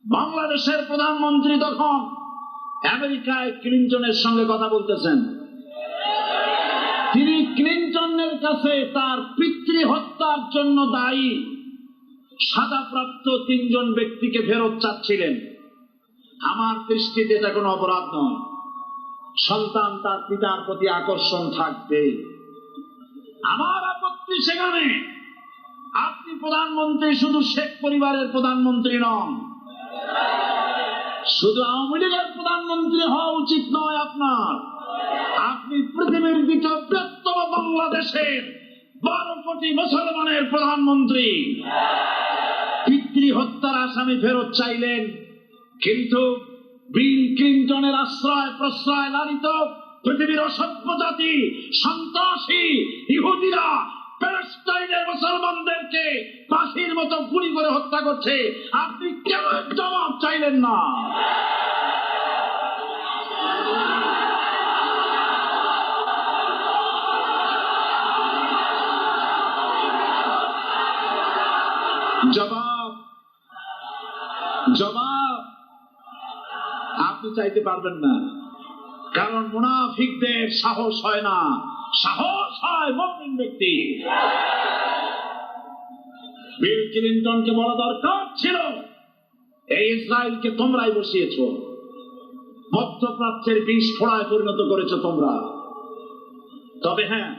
বাংলাদেশের প্রধানমন্ত্রী তখন আমেরিকায় ক্লিনটনের সঙ্গে কথা বলতেছেন। তিনি ক্লিনটনের কাছে তার পিতৃ হত্যার জন্য দায়ী সাজাপ্রাপ্ত 3 জন ব্যক্তিকে ফেরত চাচ্ছিলেন। আমার দৃষ্টিতে এটা কোনো অপরাধ নয়। সন্তান তার পিতার প্রতি আকর্ষণ থাকবে, আমার আপত্তি সেখানে। আপনি প্রধানমন্ত্রী, শুধু শেখ পরিবারের প্রধানমন্ত্রী নন, শুধু আওয়ামী লীগের প্রধানমন্ত্রী হওয়া উচিত নয় আপনার। আপনি পৃথিবীর দ্বিতীয় বৃহত্তম বাংলাদেশের 12 কোটি মুসলমানের প্রধানমন্ত্রী। পিতৃ হত্যার আসামি ফেরত চাইলেন, কিন্তু বিল ক্লিনটনের আশ্রয় প্রশ্রয় লালিত পৃথিবীর অসভ্য জাতি সন্ত্রাসী ইহুদিরা প্যালেস্টাইনের মুসলমানদেরকে পাখির মতো গুলি করে হত্যা করছে। আপনি কেন জবাব চাইলেন না? জবাব জবাব আপনি চাইতে পারবেন না, কারণ মুনাফিকদের সাহস হয় না, সাহস হয় মুমিন ব্যক্তি। বিল ক্লিনটনকে বলা দরকার ছিল, এই ইসরায়েলকে তোমরাই বসিয়েছ, মধ্যপ্রাচ্যের বিষ ফোড়ায় পরিণত করেছ তোমরা। তবে হ্যাঁ,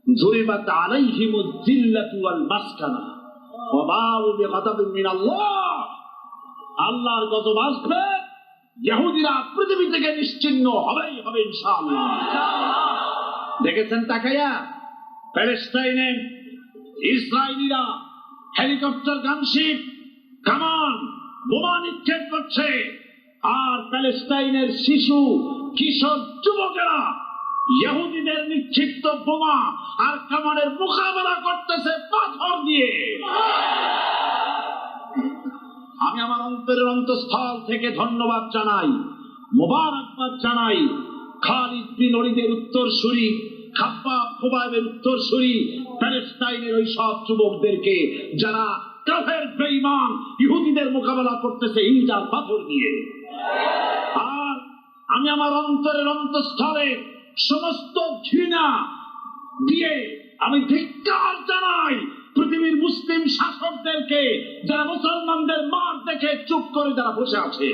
যুরিবাত আলাইহিমুয যিল্লাতু ওয়াল মাসকানা ওয়া বাউ বিগাদাবিন মিনাল্লাহ। আল্লাহর গজব আসবে, ইহুদিরা পৃথিবী থেকে নিশ্চিহ্ন হবেই হবে ইনশাআল্লাহ। দেখেছেন তাকাইয়া প্যালেস্টাইনে ইসরায়েলিরা হেলিকপ্টার, গানশিপ, কামান, বোমা নিক্ষেপ করছে, আর প্যালেস্টাইনের শিশু, কিশোর, যুবকেরা ইহুদিদের নিক্ষিপ্ত বোমা আর কামানের মোকাবেলা করতেছে পাথর দিয়ে। আমি আমার অন্তরের অন্তঃস্থল থেকে ধন্যবাদ জানাই, মোবারকবাদ জানাই খালিদ বিন ওলীদের উত্তরসূরি, খাব্বাব খুবাইবের উত্তরসূরি প্যালেস্টাইনের ওই সব যুবকদেরকে যারা কাফের বেঈমান ইহুদিদের মোকাবেলা করতেছে ইট আর পাথর দিয়ে। আর আমি আমার অন্তরের অন্তঃস্থলে সমস্ত ঘৃণা দিয়ে আমি ধিক্কার জানাই পৃথিবীর মুসলিম শাসকদেরকে, যারা মুসলমানদের মার দেখে চুপ করে যারা বসে আছে।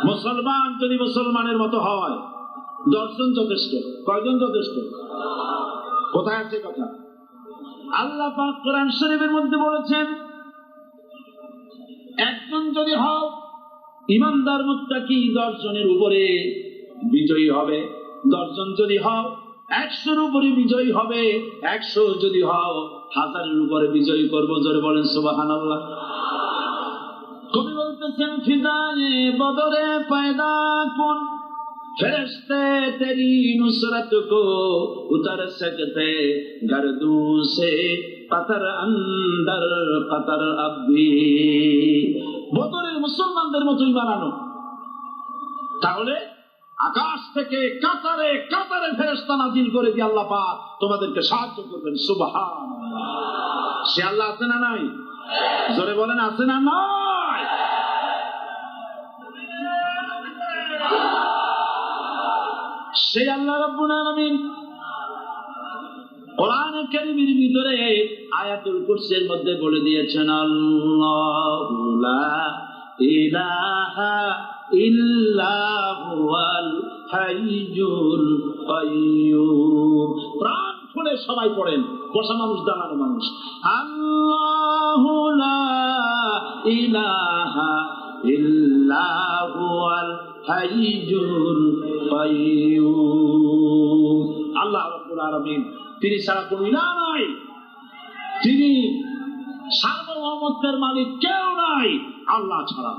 মুসলমান যদি মুসলমানের মতো হয়, 10 জন যথেষ্ট। কয়জন যথেষ্ট? কোথায় আছে কথা? আল্লাহ পাক কোরআন শরীফের মধ্যে বলেছেন, একজন যদি হও ইমানদার মুত্তাকি, 10 জনের উপরে বিজয়ী হবে। 10 জন যদি হও 100-র উপরে বিজয়ী হবে। 100 যদি হও 1000-এর উপরে বিজয়ী করবো। জোরে বলেন সুবহানাল্লাহ। কবি বলতেছেন, ফিজায়ে বদরে পয়দা কুন, ফেরেশতে তেরি নুসরত কো উতর সকতে গর্দু সে কতর আন্দর কতর আবি। বদরের মুসলমানদের মতোই বানানো, তাহলে আকাশ থেকে কাতারে কাতারে ফেরেশতা নাজিল করে দিয়ে আল্লাহ পাক তোমাদেরকে সাহায্য করবেন। সুবহানাল্লাহ। সে আল্লাহ আছে না নাই? জোরে বলেন, আছে না নাই? সেই আল্লাহ রাব্বুল আলামিন কোরআন কারীমের ভিতরে আয়াতুল কুরসির মধ্যে বলে দিয়েছেন, আল্লাহু লা ইলাহা ইল্লা হুয়াল হাইয়ুল কাইয়্যুম। প্রাণ খুলে সবাই পড়েন, বসা মানুষ দাঁড়ানো মানুষ। আল্লাহু লা ইলাহা ইল্লা হুয়াল হাইয়ুল কাইয়্যুম। আল্লাহ রাব্বুল আলামিন, তিনি ছাড়া কোনো ইলাহ নাই, তিনি সার্বভৌমত্বের মালিক, কেউ নাই আল্লাহ ছাড়া।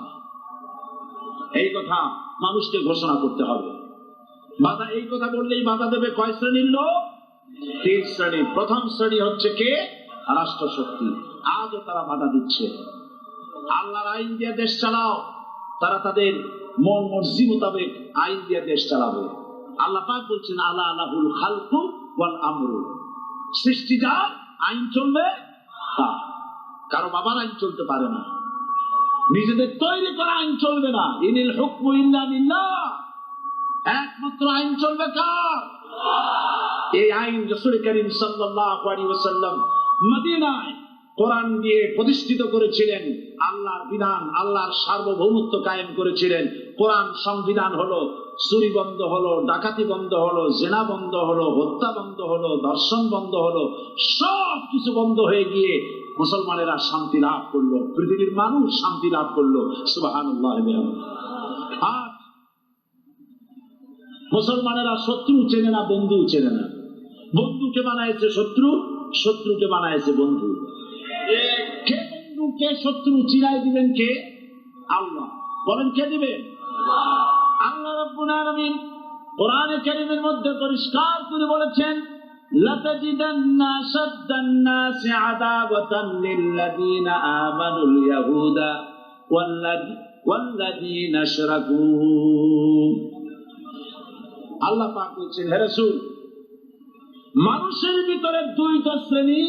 এই কথা মানুষকে ঘোষণা করতে হবে। বাধা, এই কথা বললেই বাধা দেবে কয় শ্রেণীর লোক? 3 শ্রেণী। প্রথম শ্রেণী হচ্ছে কে? রাষ্ট্রশক্তি। আজও তারা বাধা দিচ্ছে। আল্লাহর আইন দিয়ে দেশ চালাও, তারা তাদের মন মর্জি মোতাবেক আইন দিয়ে দেশ চালাবে। আল্লাহ পাক বলছেন, আলা লাহুল খালকু ওয়াল আমরু, সৃষ্টি যার, আইন চলবে তার। কারো বাবার আইন চলতে পারে না, নিজেদের তৈরি করা আইন চলবে না। ইনিল হুকমু ইল্লা লিল্লাহ, একমাত্র আইন চলবে কার? এই আইন রাসূল করিম সাল্লাল্লাহু আলাইহি ওয়াসাল্লাম মদিনায় কোরআন দিয়ে প্রতিষ্ঠিত করেছিলেন। আল্লাহর বিধান, আল্লাহর সার্বভৌমত্ব কায়েম করেছিলেন। কোরআন সংবিধান হলো, চুরি বন্ধ হলো, ডাকাতি বন্ধ হলো, জেনা বন্ধ হলো, হত্যা বন্ধ হলো, ধর্ষণ বন্ধ হলো, সব কিছু বন্ধ হয়ে গিয়ে মুসলমানেরা শান্তি লাভ করলো, পৃথিবীর মানুষ শান্তি লাভ করলো। সুবহানাল্লাহ। আর মুসলমানেরা শত্রু চেনে না, বন্ধু চেনে না। বন্ধুকে বানাইছে শত্রু, শত্রুকে বানাইছে বন্ধু। কে বন্ধু কে শত্রু চিনাই দিবেন কে? আল্লাহ। বলেন কে দিবেন? আল্লাহ রাব্বুল আলামিন কোরআনে কারীমের মধ্যে পরিষ্কার করে বলেছেন, লাতাজিদান্না শাদ্দান নাসি আদাওয়াতান লিল্লাযীনা আমানুল ইয়াহুদা ওয়াল্লাযীনা আশরাকু। আল্লাহ পাক বলছেন, হে রাসূল, মানুষের ভিতরে 2টা শ্রেণী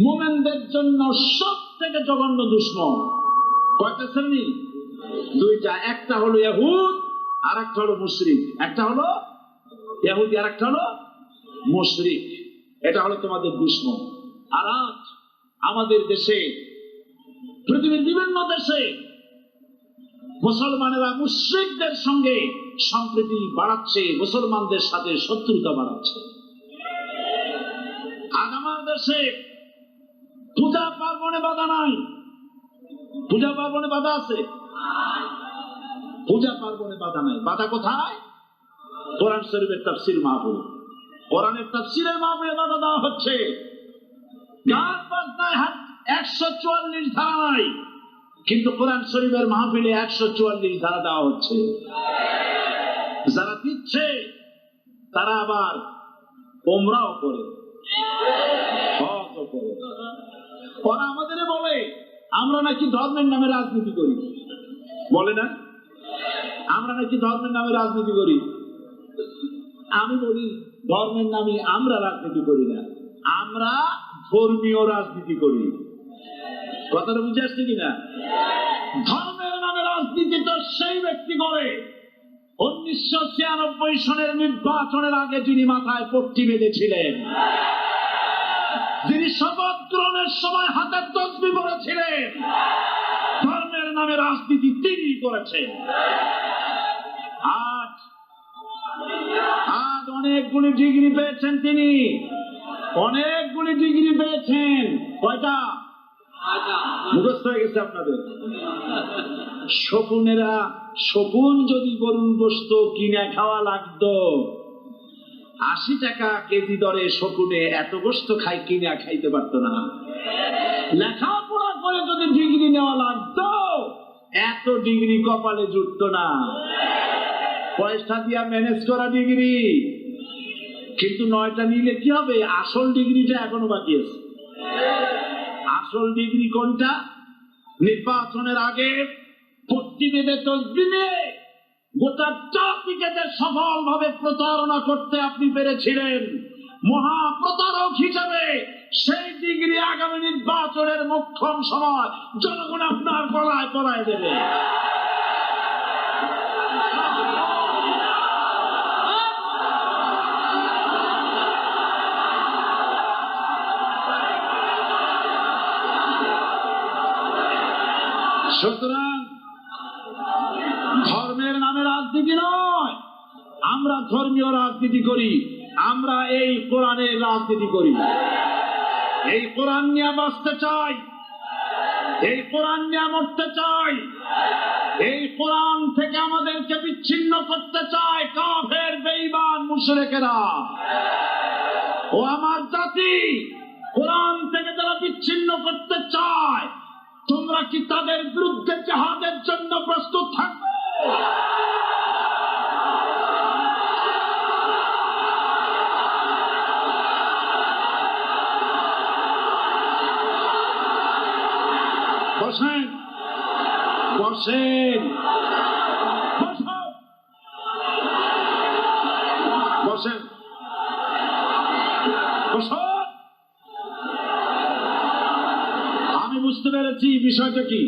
মুমিনদের জন্য সবথেকে জঘন্য দুশমন। কয়টা শ্রেণী? 2টা। একটা হলো ইহুদ, আর একটা হলো মুশরিক। একটা হলো ইহুদি, আর একটা হলো মুশরিক। এটা হলো তোমাদের দুশমন। আর আজ আমাদের দেশে, পৃথিবীর বিভিন্ন দেশে মুসলমানেরা মুশরিকদের সঙ্গে সম্প্রীতি বাড়াচ্ছে, মুসলমানদের সাথে শত্রুতা বাড়াচ্ছে। আজ আমার দেশে পূজা পার্বণে বাধা নাই। পূজা পার্বণে বাধা আছে? পূজা পার্বণে বাধা নাই। বাধা কোথায়? কোরআন শরীফের তাফসীর মাহফিল। কোরআনের তাফসীরের মাহফিলে বাধা দেওয়া হচ্ছে। গান বাজনায় 144 ধারা নাই, কিন্তু কোরআন শরীফের মাহফিলে 144 ধারা দেওয়া হচ্ছে। যারা দিচ্ছে তারা আবার ওমরাও করে, হজও করে। ওরা আমাদের বলে আমরা নাকি ধর্মের নামে রাজনীতি করি। বলে না আমরা নাকি ধর্মের নামে রাজনীতি করি। আমি বলি, ধর্মের নামে আমরা রাজনীতি করি না, আমরা ধর্মীয় রাজনীতি করি। কথাটা বুঝে আসছে কিনা? ধর্মের নামে রাজনীতি রাজনীতি তো সেই ব্যক্তি করে 1996 সনের নির্বাচনের আগে যিনি মাথায় পট্টি বেঁধেছিলেন, যিনি শপথ গ্রহণের সময় হাতের তসবিহ পড়েছিলেন, ধর্মের নামে রাজনীতি তিনি করেছেন। আজ অনেকগুলি ডিগ্রি পেয়েছেন তিনি, অনেকগুলি ডিগ্রি পেয়েছেন। কয়টা মুখস্থ হয়ে গেছে আপনাদের? শকুনেরা, শকুন যদি গরুর গোশত কিনে খাওয়া লাগতো 80 টাকা কেজি দরে, শকুনে এত গোশত কিনে খাইতে পারতো না। লেখাপড়া করে যদি ডিগ্রি নেওয়া লাগতো এত ডিগ্রি কপালে জুটতো না। পয়সা দিয়া ম্যানেজ করা ডিগ্রি, কিন্তু 9টা নিলে কি হবে? আসল ডিগ্রিটা এখনো বাকি আছে। আসল ডিগ্রি কোনটা? নির্বাচনের আগে পট্টি বেঁধে তসবিহ নিয়ে গোটা জাতিকে যে সফলভাবে প্রতারণা করতে আপনি পেরেছিলেন মহাপ্রতারক হিসেবে, সেই ডিগ্রি আগামী নির্বাচনের মোক্ষম সময় জনগণ আপনার গলায় পরায় দেবে। সুতরাং ধর্মের নামে রাজনীতি নয়, আমরা ধর্মীয় রাজনীতি করি, আমরা এই কোরআনের রাজনীতি করি। এই কোরআন নিয়ে বাঁচতে চাই, এই কোরআন নিয়ে মরতে চাই, এই কোরআন থেকে আমাদেরকে বিচ্ছিন্ন করতে চায় কাফের, বেঈমান, মুশরিকেরা। ও আমার জাতি, কোরআন থেকে যারা বিচ্ছিন্ন করতে চায়, তোমরা কি তাদের বিরুদ্ধে জিহাদের জন্য প্রস্তুত থাকবে? বসেন, বসেন, বসেন, বসেন। আমি বুঝতে পেরেছি বিষয়টা কি।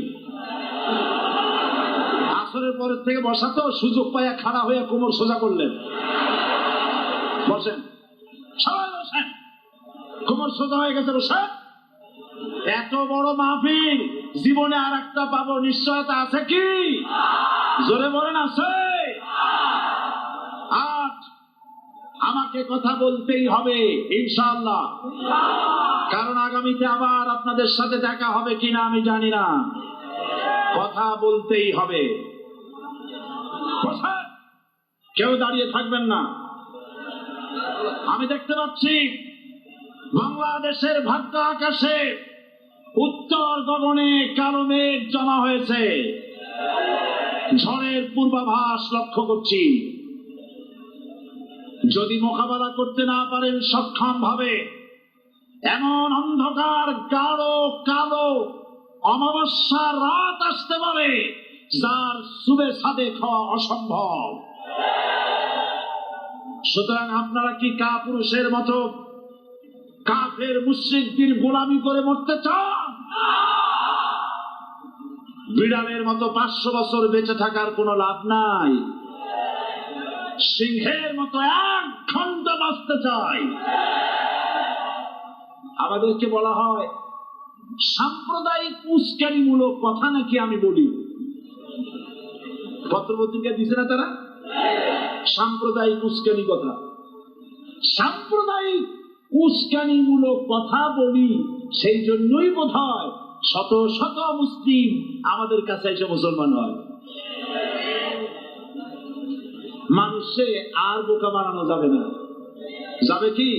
আসরের পরের থেকে বসা তো, সুযোগ পাইয়া খাড়া হয়ে কোমর সোজা করলেন। বসেন, সবাই বসেন, কোমর সোজা হয়ে গেছে, বসেন। এত বড় মাহফিল, জীবনে আর একটা পাবো নিশ্চয়তা আছে কি? জোরে বলেন, আছে? আজ আমাকে কথা বলতেই হবে ইনশাআল্লাহ, কারণ আগামীতে আবার আপনাদের সাথে দেখা হবে কিনা আমি জানি না। কথা বলতেই হবে। কেউ দাঁড়িয়ে থাকবেন না। আমি দেখতে পাচ্ছি বাংলাদেশের ভাগ্য আকাশে উত্তর গগনে কালো মেঘ জমা হয়েছে, ঝড়ের পূর্বাভাস লক্ষ্য করছি। যদি মোকাবেলা করতে না পারেন সক্ষম ভাবে, এমন অন্ধকার গাঢ় কালো অমাবস্যার রাত আসতে পারে যার সুবে সাদে খাওয়া অসম্ভব। সুতরাং আপনারা কি কাপুরুষের মতো কাফের মুশরিকদের গোলামি করে মরতে চান? বিড়ালের মতো 500 বছর বেঁচে থাকার কোনো লাভ নাই। সিংহের মতো 1 ঘন্টা বাঁচতে চাই। আমাদেরকে বলা হয় সাম্প্রদায়িক উস্কানিমূলক কথা নাকি আমি বলি। পত্রপত্রিকা দিছে না তারা? সাম্প্রদায়িক উস্কানি কথা, সাম্প্রদায়িক উস্কানিমূলক কথা বলি, সেই জন্যই বোধহয় শত শত মুসলিম আমাদের কাছে এসে মুসলমান হয়। মানুষে আর বোকা বানানো যাবে না। যাবে কি?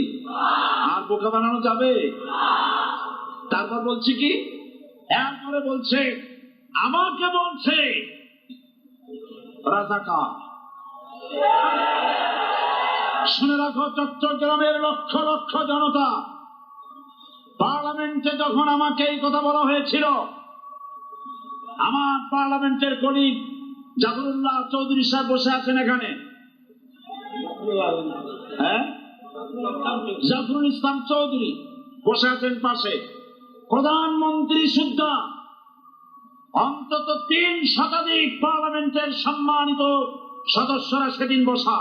আর বোকা বানানো যাবে? তারপর বলছি কি, এরপরে বলছে, আমাকে বলছে রাজাকার। শুনে রাখো, চট্টগ্রামের লক্ষ লক্ষ জনতা, পার্লামেন্টে যখন আমাকে এই কথা বলা হয়েছিল, আমার পার্লামেন্টের কলিগ জাফরুল্লাহ চৌধুরী সাহেব বসে আছেন এখানে, হ্যাঁ, জাফরুল ইসলাম চৌধুরী বসে আছেন পাশে, প্রধানমন্ত্রী সুদ্ধা অন্তত 3 শতাধিক পার্লামেন্টের সম্মানিত সদস্যরা সেদিন বসা।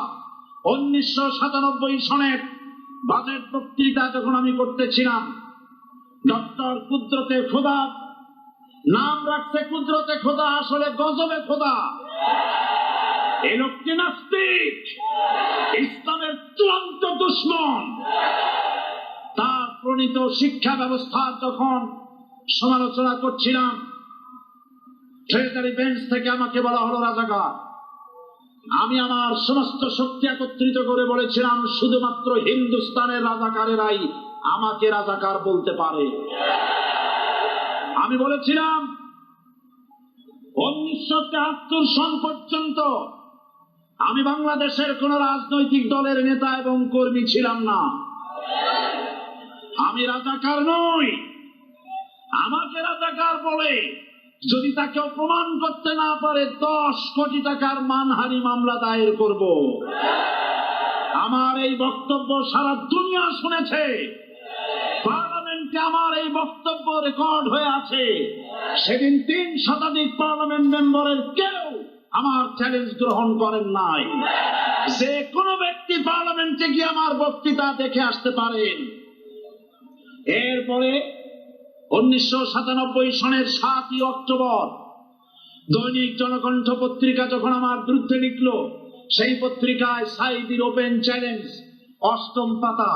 1997 সনের বাজেট বক্তৃতা যখন আমি করতেছিলাম, ডক্টর কুদরতে খোদা, নাম রাখছে কুদরতে খোদা, আসলে গজবে খোদা। এই লোকটি নাস্তিক, ইসলামের চূড়ান্ত দুশমন। তার প্রণীত শিক্ষা ব্যবস্থার যখন সমালোচনা করছিলাম, ট্রেজারি বেঞ্চ থেকে আমাকে বলা হলো রাজাকার। আমি আমার সমস্ত শক্তি একত্রিত করে বলেছিলাম, শুধুমাত্র হিন্দুস্তানের রাজাকারেরাই আমাকে রাজাকার বলতে পারে। আমি বলেছিলাম 1973 সন পর্যন্ত আমি বাংলাদেশের কোন রাজনৈতিক দলের নেতা এবং কর্মী ছিলাম না। আমি রাজাকার নই। আমাকে রাজাকার বলে যদি তাকে অপমান করতে না পারে 10 কোটি টাকার মানহানি মামলা দায়ের করব। আমার এই বক্তব্য সারা দুনিয়া শুনেছে। পার্লামেন্টে আমার এই বক্তব্য রেকর্ড হয়ে আছে। সেদিন 3 শতাধিক পার্লামেন্ট মেম্বারের কেউ আমার চ্যালেঞ্জ গ্রহণ করেন নাই। যে কোনো ব্যক্তি পার্লামেন্টে গিয়ে আমার বক্তৃতা দেখে আসতে পারেন। এরপরে 1997 সনের 7 অক্টোবর দৈনিক জনকণ্ঠ পত্রিকা যখন আমার বিরুদ্ধে লিখল, সেই পত্রিকায় সাইদির ওপেন চ্যালেঞ্জ 8ম পাতা